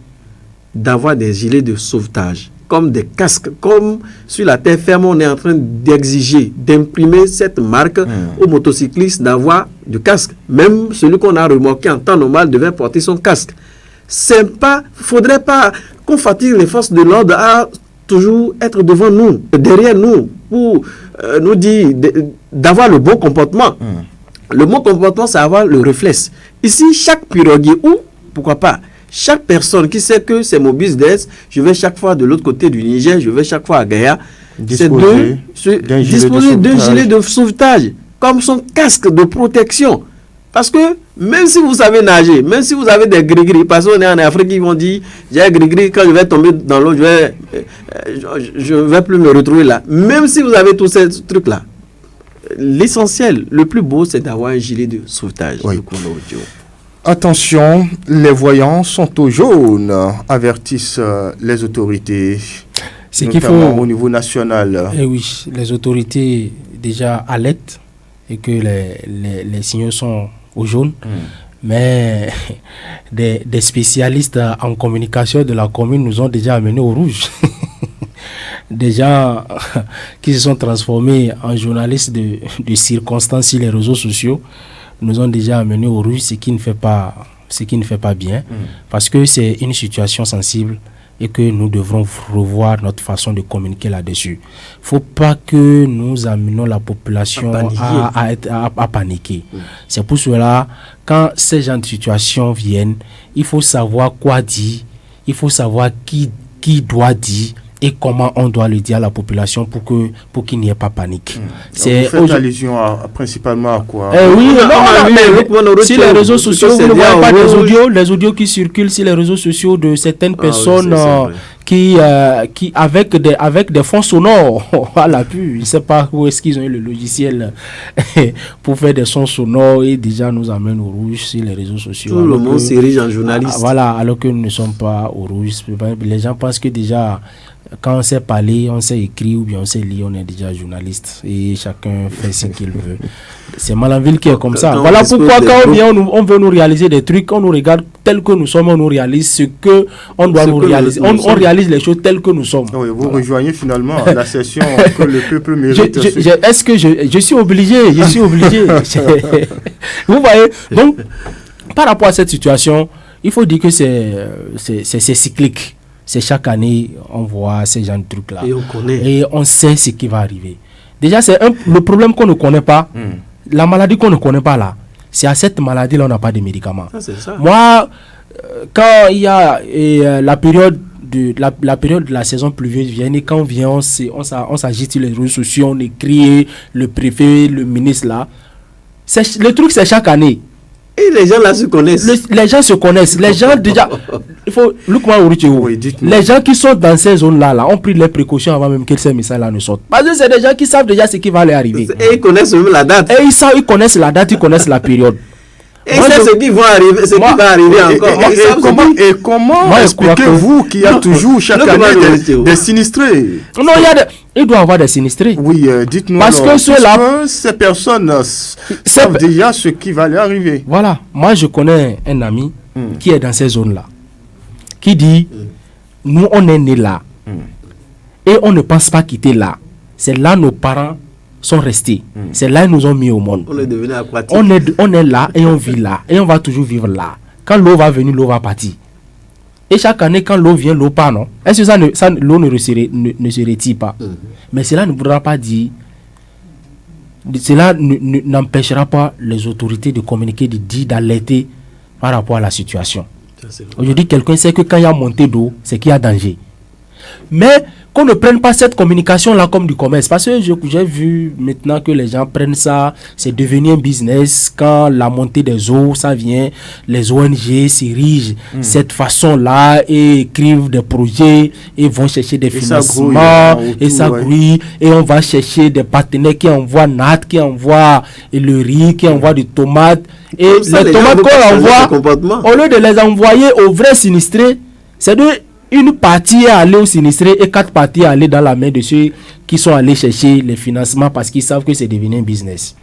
d'avoir des gilets de sauvetage, comme des casques, comme sur la terre ferme, on est en train d'exiger, d'imprimer cette marque aux motocyclistes d'avoir du casque. Même celui qu'on a remorqué en temps normal devait porter son casque. Il ne faudrait pas qu'on fatigue les forces de l'ordre à toujours être devant nous, derrière nous, pour nous dire d'avoir le bon comportement. Le bon comportement, c'est avoir le réflexe. Ici, chaque piroguier, ou pourquoi pas, chaque personne qui sait que c'est mon business, je vais chaque fois de l'autre côté du Niger, je vais chaque fois à Gaïa, disposer d'un gilet de sauvetage, comme son casque de protection. Parce que même si vous savez nager, même si vous avez des gris-gris, parce qu'on est en Afrique, ils vont dire, j'ai un gris-gris, quand je vais tomber dans l'eau, je vais plus me retrouver là. Même si vous avez tous ces trucs-là, l'essentiel, le plus beau, c'est d'avoir un gilet de sauvetage. Oui. Attention, les voyants sont au jaune, avertissent les autorités, c'est qu'il faut au niveau national. Et oui, les autorités déjà alertent et que les signaux sont au jaune, mais des spécialistes en communication de la commune nous ont déjà amenés au rouge. Des gens qui se sont transformés en journalistes de circonstances sur les réseaux sociaux nous ont déjà amenés au rouge, ce qui ne fait pas bien, parce que c'est une situation sensible et que nous devrons revoir notre façon de communiquer là-dessus. Il ne faut pas que nous amenons la population à paniquer. C'est pour cela, quand ces gens de situation viennent, il faut savoir quoi dire, il faut savoir qui doit dire et comment on doit le dire à la population pour qu'il n'y ait pas panique. Vous faites allusion principalement à quoi? Si les réseaux sociaux, vous ne voyez pas les audios qui circulent sur les réseaux sociaux de certaines personnes qui avec des fonds sonores à l'appui. Je ne sais pas où est-ce qu'ils ont eu le logiciel pour faire des sons sonores et déjà nous amènent au rouge sur les réseaux sociaux. Tout le monde s'érige en journaliste. Voilà, alors que nous ne sommes pas au rouge. Les gens pensent que déjà, quand on sait parler, on sait écrire ou bien on sait lire, on est déjà journaliste et chacun fait ce qu'il veut. C'est Malanville qui est comme ça. Voilà pourquoi quand on vient, on veut nous réaliser des trucs, on nous regarde tel que nous sommes, on nous réalise ce que on doit nous réaliser. On réalise les choses telles que nous sommes. Oui, vous rejoignez finalement la session que le peuple mérite. Est-ce que je suis obligé? Je suis obligé. Vous voyez? Donc, par rapport à cette situation, il faut dire que c'est cyclique. C'est chaque année, on voit ces gens de trucs-là. Et on connaît. Et on sait ce qui va arriver. Déjà, c'est le problème qu'on ne connaît pas. La maladie qu'on ne connaît pas là, c'est à cette maladie-là, on n'a pas de médicaments. Ça, c'est ça. Moi, quand il y a la période la période de la saison pluvieuse vient et quand on vient, on s'agite sur les réseaux sociaux, on écrit le préfet, le ministre là. Le truc, c'est chaque année. Et les gens là se connaissent. Les gens se connaissent. Les gens déjà. Il faut. Les gens qui sont dans ces zones-là ont pris les précautions avant même que ces messages-là ne sortent. Parce que c'est des gens qui savent déjà ce qui va leur arriver. Et ils connaissent même la date. Et ils connaissent la date, ils connaissent la période. Et c'est ce qui va arriver, encore. Et comment expliquez-vous qu'il y a toujours chaque année des sinistrés? Non, il doit y avoir des sinistrés. Oui, dites-nous. Parce que ces personnes savent déjà ce qui va leur arriver. Voilà. Moi, je connais un ami qui est dans ces zones-là, qui dit, nous, on est nés là. Et on ne pense pas quitter là. C'est là nos parents sont restés. C'est là qu'ils nous ont mis au monde. On est devenu aquatique. On est là et on vit là. Et on va toujours vivre là. Quand l'eau va venir, l'eau va partir. Et chaque année, quand l'eau vient, l'eau part, non? Est-ce que l'eau ne se retire pas? Mais cela ne voudra pas dire... Cela n'empêchera pas les autorités de communiquer, de dire, d'alerter par rapport à la situation. Aujourd'hui, quelqu'un sait que quand il y a montée d'eau, c'est qu'il y a danger. Mais qu'on ne prenne pas cette communication-là comme du commerce. Parce que j'ai vu maintenant que les gens prennent ça, c'est devenu un business. Quand la montée des eaux, ça vient, les ONG s'érigent cette façon-là et écrivent des projets et vont chercher des financements et ça grouille. Et on va chercher des partenaires qui envoient nattes, qui envoient le riz, qui envoient des tomates. Et les tomates qu'on envoie, au lieu de les envoyer aux vrais sinistrés, c'est une partie est allée au sinistré et 4 parties aller dans la main de ceux qui sont allés chercher les financements parce qu'ils savent que c'est devenu un business.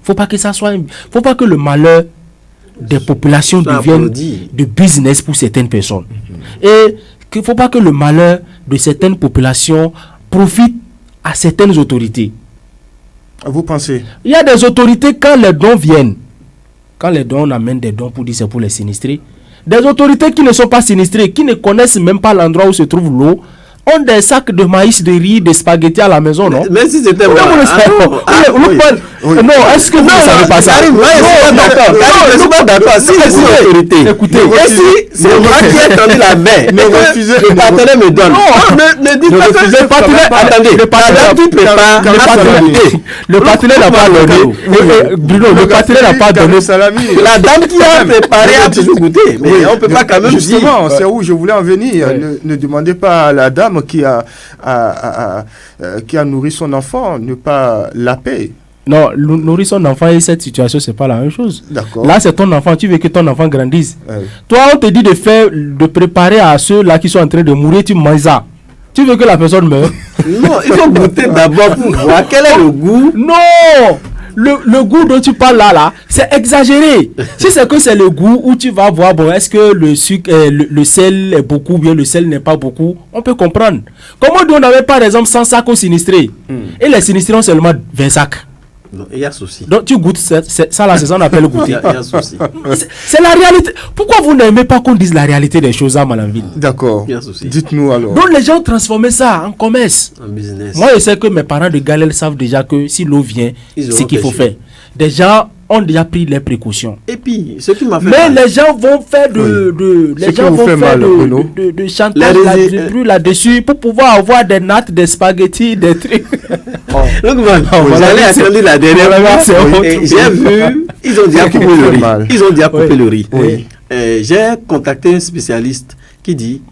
Faut pas que le malheur des populations devienne de business pour certaines personnes. Et qu'il faut pas que le malheur de certaines populations profite à certaines autorités. Vous pensez? Il y a des autorités quand les dons viennent. Quand les dons, on amène des dons pour dire c'est pour les sinistrés. Des autorités qui ne sont pas sinistrées, qui ne connaissent même pas l'endroit où se trouve l'eau, ont des sacs de maïs, de riz, de spaghettis à la maison, non? Mais si c'était moi. Non, est-ce que vous ne savez pas ça? Je suis pas d'accord. Si les autorités, écoutez, si c'est moi qui ai tendu la main, le partenaire me donne. Ne dites pas que le partenaire, attendez, le partenaire qui prépare, le partenaire n'a pas donné. Bruno, le partenaire n'a pas donné. La dame qui a préparé a toujours goûté. Mais on ne peut pas quand même dire. Justement, c'est où je voulais en venir. Ne demandez pas à la dame qui a nourri son enfant, ne pas la payer. Non, nourrir son enfant et cette situation, c'est pas la même chose. D'accord. Là, c'est ton enfant, tu veux que ton enfant grandisse. Toi, on te dit de préparer à ceux-là qui sont en train de mourir, tu manges ça. Tu veux que la personne meure? Non, il faut goûter d'abord pour voir quel est le goût. Non! Le goût dont tu parles là, c'est exagéré. Si c'est que c'est le goût où tu vas voir, bon, est-ce que le sucre, le sel est beaucoup ou bien le sel n'est pas beaucoup, on peut comprendre. Comment on avait par exemple 100 sacs aux sinistrés et les sinistrés ont seulement 20 sacs. Non, il y a souci. Donc tu goûtes ça là, c'est ça qu'on appelle goûter. Il y a souci. C'est la réalité. Pourquoi vous n'aimez pas qu'on dise la réalité des choses à Malanville? D'accord. Dites-nous alors. Donc les gens ont transformé ça en commerce. En business. Moi je sais que mes parents de Galel savent déjà que si l'eau vient, c'est ce qu'il faut faire. Des gens ont déjà pris les précautions. Et puis, ce qui m'a fait mais mal. les gens vont faire de chantage là-dessus pour pouvoir avoir des nattes, des spaghettis, des trucs. Donc, j'allais attendre la dernière fois. J'ai vu, ils ont déjà coupé le riz. Ils ont déjà coupé le riz. J'ai contacté un spécialiste qui dit,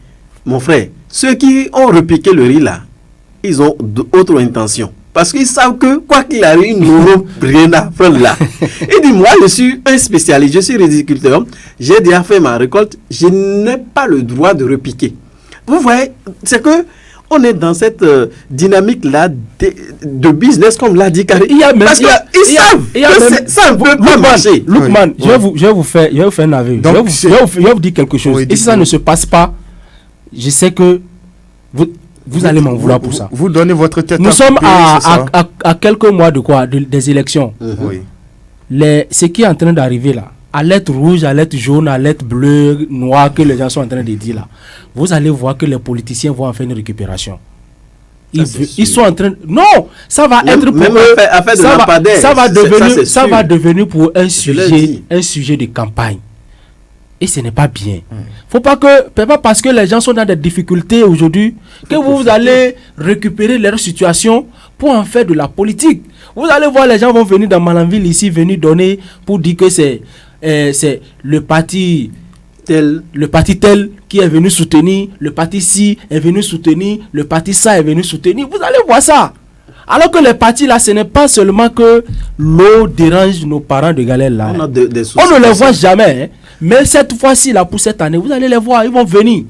mon frère, ceux qui ont repiqué le riz là, ils ont d'autres intentions. Parce qu'ils savent que, quoi qu'il arrive, ils n'auront rien à prendre là. Il dit, moi, je suis un spécialiste, je suis riziculteur, j'ai déjà fait ma récolte, je n'ai pas le droit de repiquer. Vous voyez, c'est que on est dans cette dynamique-là de business, comme l'a dit Karim. Parce qu'ils savent que ça ne peut pas marcher. Lookman, je vais vous faire un aveu. Je vais vous dire quelque chose. Et si ça ne se passe pas, je sais que vous allez m'en vouloir pour ça. Vous donnez votre tête. Nous sommes à quelques mois de quoi? Des élections. Oui. Ce qui est en train d'arriver là, alerte rouge, alerte jaune, alerte bleue, noire que les gens sont en train de dire là, vous allez voir que les politiciens vont en faire une récupération. Ils sont en train... Non, ça va être pour eux. Ça va devenir pour un sujet de campagne. Et ce n'est pas bien. Faut pas parce que les gens sont dans des difficultés aujourd'hui, que vous allez récupérer leur situation pour en faire de la politique. Vous allez voir, les gens vont venir dans Malanville ici, venir donner pour dire que c'est le parti tel qui est venu soutenir, le parti ci est venu soutenir, le parti ça est venu soutenir. Vous allez voir ça. Alors que les partis là, ce n'est pas seulement que l'eau dérange nos parents de galère là. On ne les voit jamais. Hein. Mais cette fois-ci là, pour cette année, vous allez les voir, ils vont venir.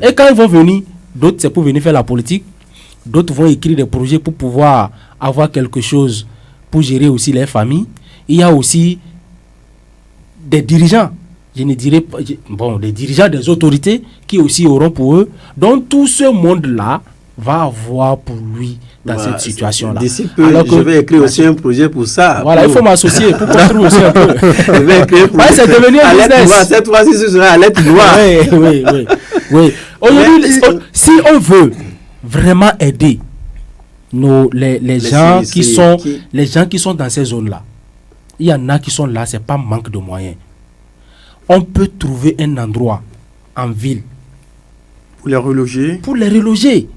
Et quand ils vont venir, d'autres c'est pour venir faire la politique, d'autres vont écrire des projets pour pouvoir avoir quelque chose pour gérer aussi les familles. Il y a aussi des dirigeants, je ne dirais pas, des dirigeants des autorités qui aussi auront pour eux. Donc tout ce monde-là va avoir pour lui dans cette situation-là. D'ici peu, je vais écrire aussi un projet pour ça. Voilà, il faut m'associer pour construire aussi un peu. Je vais écrire pour c'est devenu un business. Cette fois-ci, ce sera à lettre noire. Oui. Aujourd'hui, si on veut vraiment aider les gens qui sont dans ces zones-là, il y en a qui sont là, c'est pas manque de moyens. On peut trouver un endroit en ville pour les reloger.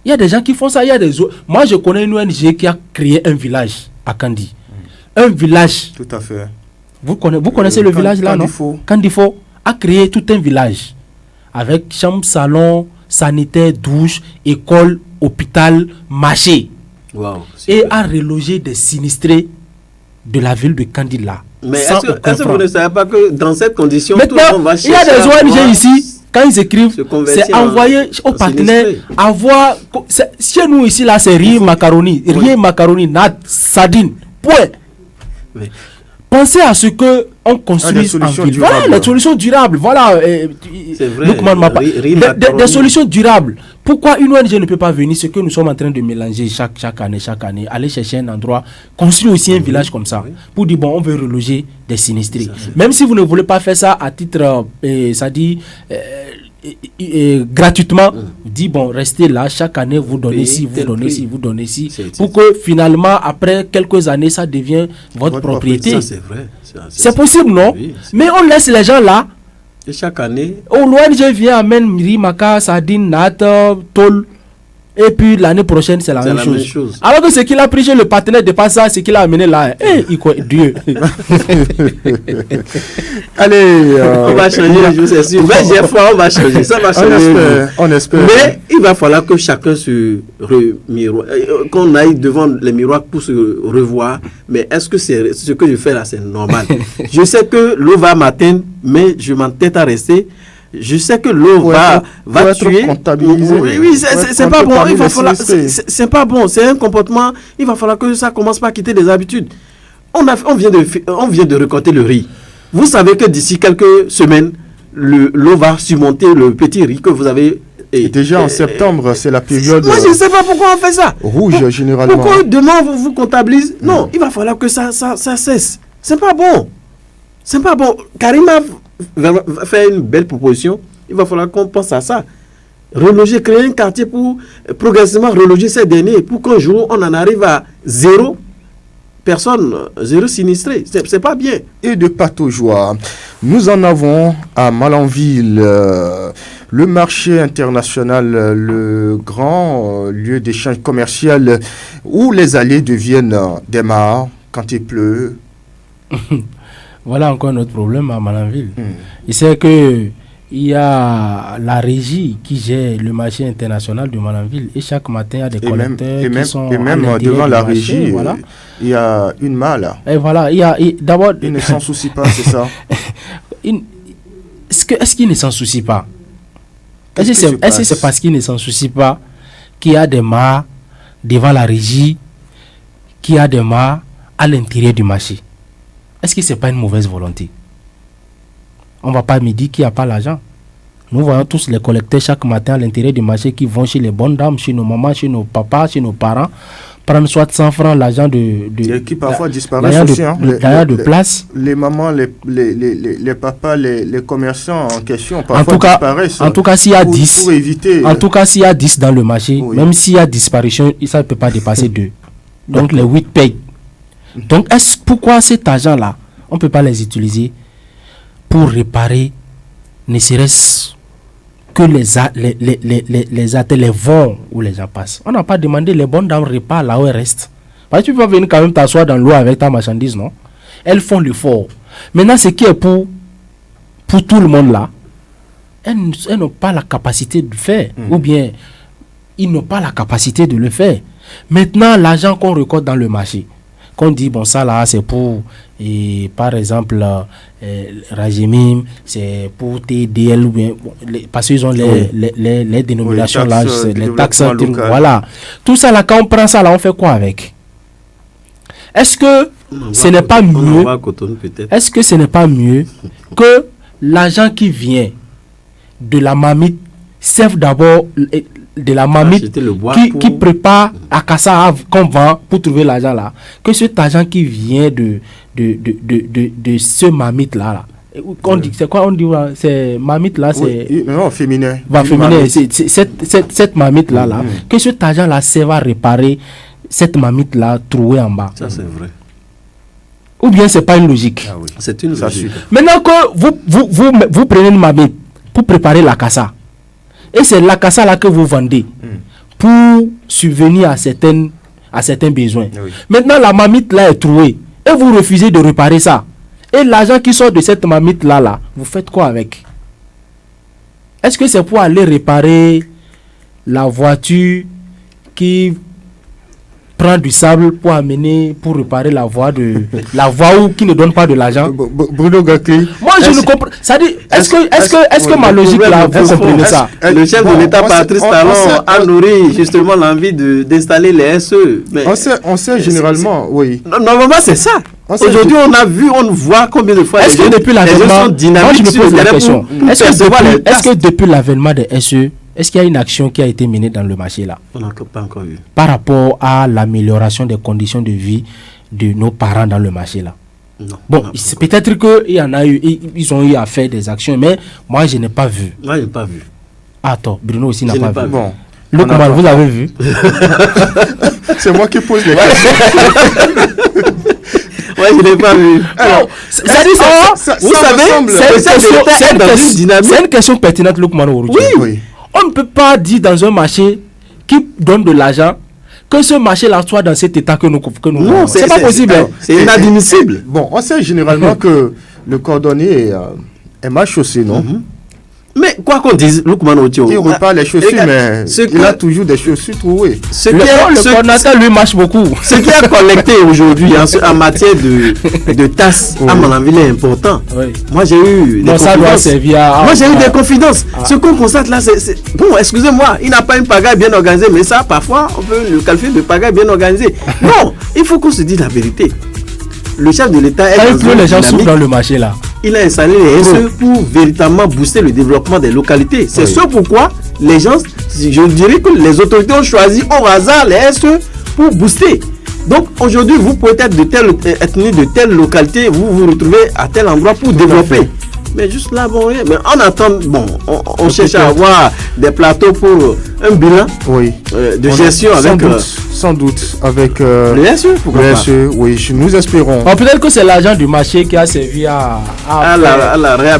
Il y a des gens qui font ça. Moi, je connais une ONG qui a créé un village à Kandi. Un village. Tout à fait. Vous connaissez le village là, non? Kandifo a créé tout un village avec chambre, salon, sanitaire, douche, école, hôpital, marché. Wow, et a relogé des sinistrés de la ville de Kandi là. Mais est-ce que vous ne savez pas que dans cette condition, maintenant, tout le monde va chercher. Il y a des ONG ici. Quand ils écrivent, c'est envoyé aux partenaires à voir. Chez nous ici, là, c'est rien macaroni, nat, sardine, point. Oui. Pensez à ce qu'on construise en ville. Voilà, les solutions durables. Voilà. C'est vrai. Des solutions durables. Pourquoi une ONG ne peut pas venir, ce que nous sommes en train de mélanger chaque année, aller chercher un endroit, construire aussi un village comme ça, pour dire, bon, on veut reloger des sinistrés. Même si vous ne voulez pas faire ça à titre, gratuitement, dit, bon, restez là, chaque année, vous donnez ci, vous donnez ci, pour que finalement, après quelques années, ça devient votre propriété. Ça, c'est vrai. C'est possible, non? Oui, mais on laisse les gens là. Et chaque année, l'ONG vient, amène Miri, Maka, Sardine, Nat, Tol, et puis l'année prochaine, c'est la même chose. Alors que ce qu'il a pris chez le partenaire dépasse ça, ce qu'il a amené là. Dieu. Allez, on va changer, je sais sûr. Mais j'ai foi, on va changer. Ça va changer. On espère. Mais il va falloir que chacun qu'on aille devant les miroirs pour se revoir. Mais est-ce que c'est ce que je fais là, c'est normal? Je sais que l'eau va m'atteindre, mais je m'entête à rester. Je sais que l'eau va tuer. Oui, c'est pas bon. Il va falloir. C'est pas bon. C'est un comportement. Il va falloir que ça commence par quitter des habitudes. On vient de récolter le riz. Vous savez que d'ici quelques semaines, l'eau va surmonter le petit riz que vous avez. Et déjà en septembre, c'est la période. Moi, je ne sais pas pourquoi on fait ça. Rouge, généralement. Pourquoi demain vous comptabilise? Non, il va falloir que ça cesse. C'est pas bon. C'est pas bon. Karima va faire une belle proposition. Il va falloir qu'on pense à ça. Reloger, créer un quartier pour progressivement reloger ces derniers pour qu'un jour on en arrive à 0 personnes, 0 sinistrés. C'est pas bien. Et de Pataujoie, nous en avons à Malanville. Le marché international, le grand lieu d'échange commercial où les allées deviennent des mares quand il pleut. Voilà encore notre problème à Malanville. Il sait que il y a la régie qui gère le marché international de Malanville et chaque matin il y a des collecteurs qui sont devant la régie, voilà. Il y a une malle. Et voilà, d'abord il ne s'en soucie pas, c'est ça. Est-ce qu'il ne s'en soucie pas? Est-ce que c'est parce qu'il ne s'en soucie pas qu'il y a des mares devant la régie, qu'il y a des mares à l'intérieur du marché? Est-ce que ce n'est pas une mauvaise volonté? On ne va pas me dire qu'il n'y a pas l'argent. Nous voyons tous les collecteurs chaque matin à l'intérieur du marché qui vont chez les bonnes dames, chez nos mamans, chez nos papas, chez nos parents, prendre soit 100 francs, l'argent qui parfois disparaissent aussi. De place. Les mamans, les papas, les commerçants en question, parfois disparaissent. En tout cas, s'il y a 10, pour éviter, en tout cas, s'il y a 10 dans le marché, même s'il y a disparition, ça ne peut pas dépasser 2. Donc les 8 payent. Donc pourquoi cet argent-là, on ne peut pas les utiliser pour réparer, ne serait-ce que les vents où les gens passent. On n'a pas demandé les bonnes dames réparent là où elles restent. Parce que tu peux venir quand même t'asseoir dans l'eau avec ta marchandise, non? Elles font l'effort. Maintenant, ce qui est pour tout le monde là, elles n'ont pas la capacité de le faire. Ou bien, ils n'ont pas la capacité de le faire. Maintenant, l'argent qu'on récolte dans le marché, qu'on dit, bon, ça là, c'est pour, par exemple, Rajimim, c'est pour TDL, ou bien, parce qu'ils ont les dénominations là, les taxes, voilà. Tout ça là, quand on prend ça là, on fait quoi avec? Est-ce que ce n'est pas mieux, est-ce que ce n'est pas mieux que l'argent qui vient de la marmite serve d'abord de la marmite qui prépare à Kassa qu'on vend pour trouver l'argent là, que cet argent qui vient de ce marmite là, on dit, c'est quoi on dit, c'est marmite là, c'est non, féminin. Féminin, c'est cette marmite là, que cet argent là serve à réparer cette marmite là trouée en bas. Ça c'est vrai. Ou bien c'est pas une logique. Ah oui. C'est une logique. Maintenant que vous prenez une marmite pour préparer la Kassa, et c'est la Kassa là que vous vendez pour subvenir à certains besoins. Oui. Maintenant la marmite là est trouée et vous refusez de réparer ça. Et l'argent qui sort de cette marmite là, vous faites quoi avec? Est-ce que c'est pour aller réparer la voiture qui prend du sable pour réparer la voie qui ne donne pas de l'argent? Bruno Gakli. Moi je ne comprends. Ça dit, est-ce que ma logique là, vous comprenez ça? Le chef de l'État Patrice Talon a nourri justement l'envie d'installer les SE. Mais on sait généralement, oui. Normalement c'est ça. Aujourd'hui on voit combien de fois les gens sont dynamiques. Moi je me pose la question. Est-ce que depuis l'avènement des SE, est-ce qu'il y a une action qui a été menée dans le marché là? On n'a pas encore vu. Par rapport à l'amélioration des conditions de vie de nos parents dans le marché là? Non. Bon, c'est peut-être qu'il y en a eu, ils ont eu à faire des actions, mais moi je n'ai pas vu. Moi je n'ai pas vu. Ah, attends, Bruno aussi n'a pas vu. Bon. Comment vous avez vu? C'est moi qui pose les questions. Ouais, je n'ai pas vu. Alors, vous savez, c'est une question pertinente, Lukman Oruchi. Oui. On ne peut pas dire dans un marché qui donne de l'argent que ce marché-là soit dans cet état que nous non, c'est pas possible. C'est inadmissible. Bon, on sait généralement que le cordonnier est mal chaussé, non? Mais quoi qu'on dise, Lukman Ocho, il repart les chaussures, mais il a toujours des chaussures trouées. Le coordinateur lui marche beaucoup. Ce qui a collecté aujourd'hui en matière de tasses, à mon avis, est important. Oui. Moi, j'ai eu des confidences. Des confidences. Ce qu'on constate là, c'est... Bon, excusez-moi, il n'a pas une pagaille bien organisée, mais ça, parfois, on peut le qualifier de pagaille bien organisée. Non, il faut qu'on se dise la vérité. Le chef de l'État est les gens souffrent dans le marché là. Il a installé les SE pour véritablement booster le développement des localités. C'est ce pourquoi les gens, je dirais que les autorités ont choisi au hasard les SE pour booster. Donc aujourd'hui, vous pouvez être de telle ethnie, de telle localité, vous vous retrouvez à tel endroit pour développer. Mais juste là, bon, mais on attend, bon, on cherche à avoir des plateaux pour un bilan de gestion avec... Sans doute, avec le SE, oui, nous espérons. Peut-être que c'est l'argent du marché qui a servi à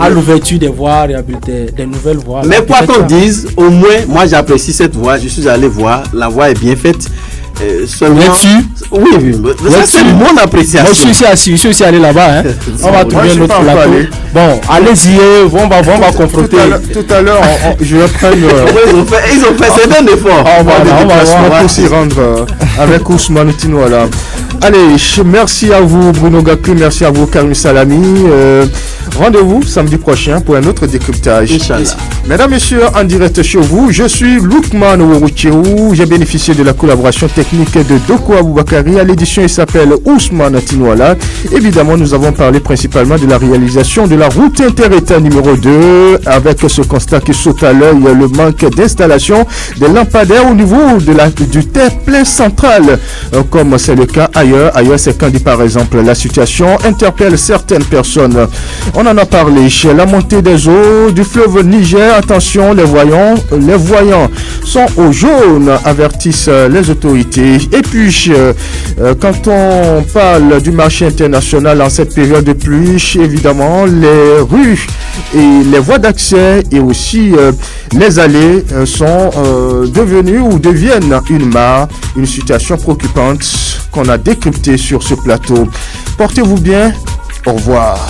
l'ouverture des voies, des nouvelles voies. Mais quoi qu'on dise, au moins, moi j'apprécie cette voie, je suis allé voir, la voie est bien faite. Seulement... Oui, ça c'est mon appréciation. Moi je suis aussi allé là-bas. On va trouver un autre plateau. Bon, allez-y, on va confronter. Tout à l'heure, je vais prendre... Ils ont fait c'est un effort. On va pour s'y rendre avec Ousmane Tinouala. Allez, merci à vous Bruno Gakli, merci à vous Karim Salami. Rendez-vous samedi prochain pour un autre décryptage. Inch'Allah. Mesdames, Messieurs, en direct chez vous, je suis Lukman Orucheou. J'ai bénéficié de la collaboration technique de Doko Aboubakari. À l'édition, il s'appelle Ousmane Tinouala. Évidemment, nous avons parlé principalement de la réalisation de la route inter-État numéro 2, avec ce constat qui saute à l'œil, le manque d'installation des lampadaires au niveau du terre-plein central, comme c'est le cas ailleurs. Ailleurs, c'est quand dit par exemple la situation interpelle certaines personnes. On en a parlé. La montée des eaux du fleuve Niger, attention, les voyants sont au jaune, avertissent les autorités. Et puis, quand on parle du marché international en cette période de pluie, évidemment, les rues et les voies d'accès et aussi les allées sont devenues ou deviennent une mare, une situation préoccupante qu'on a décryptée sur ce plateau. Portez-vous bien, au revoir.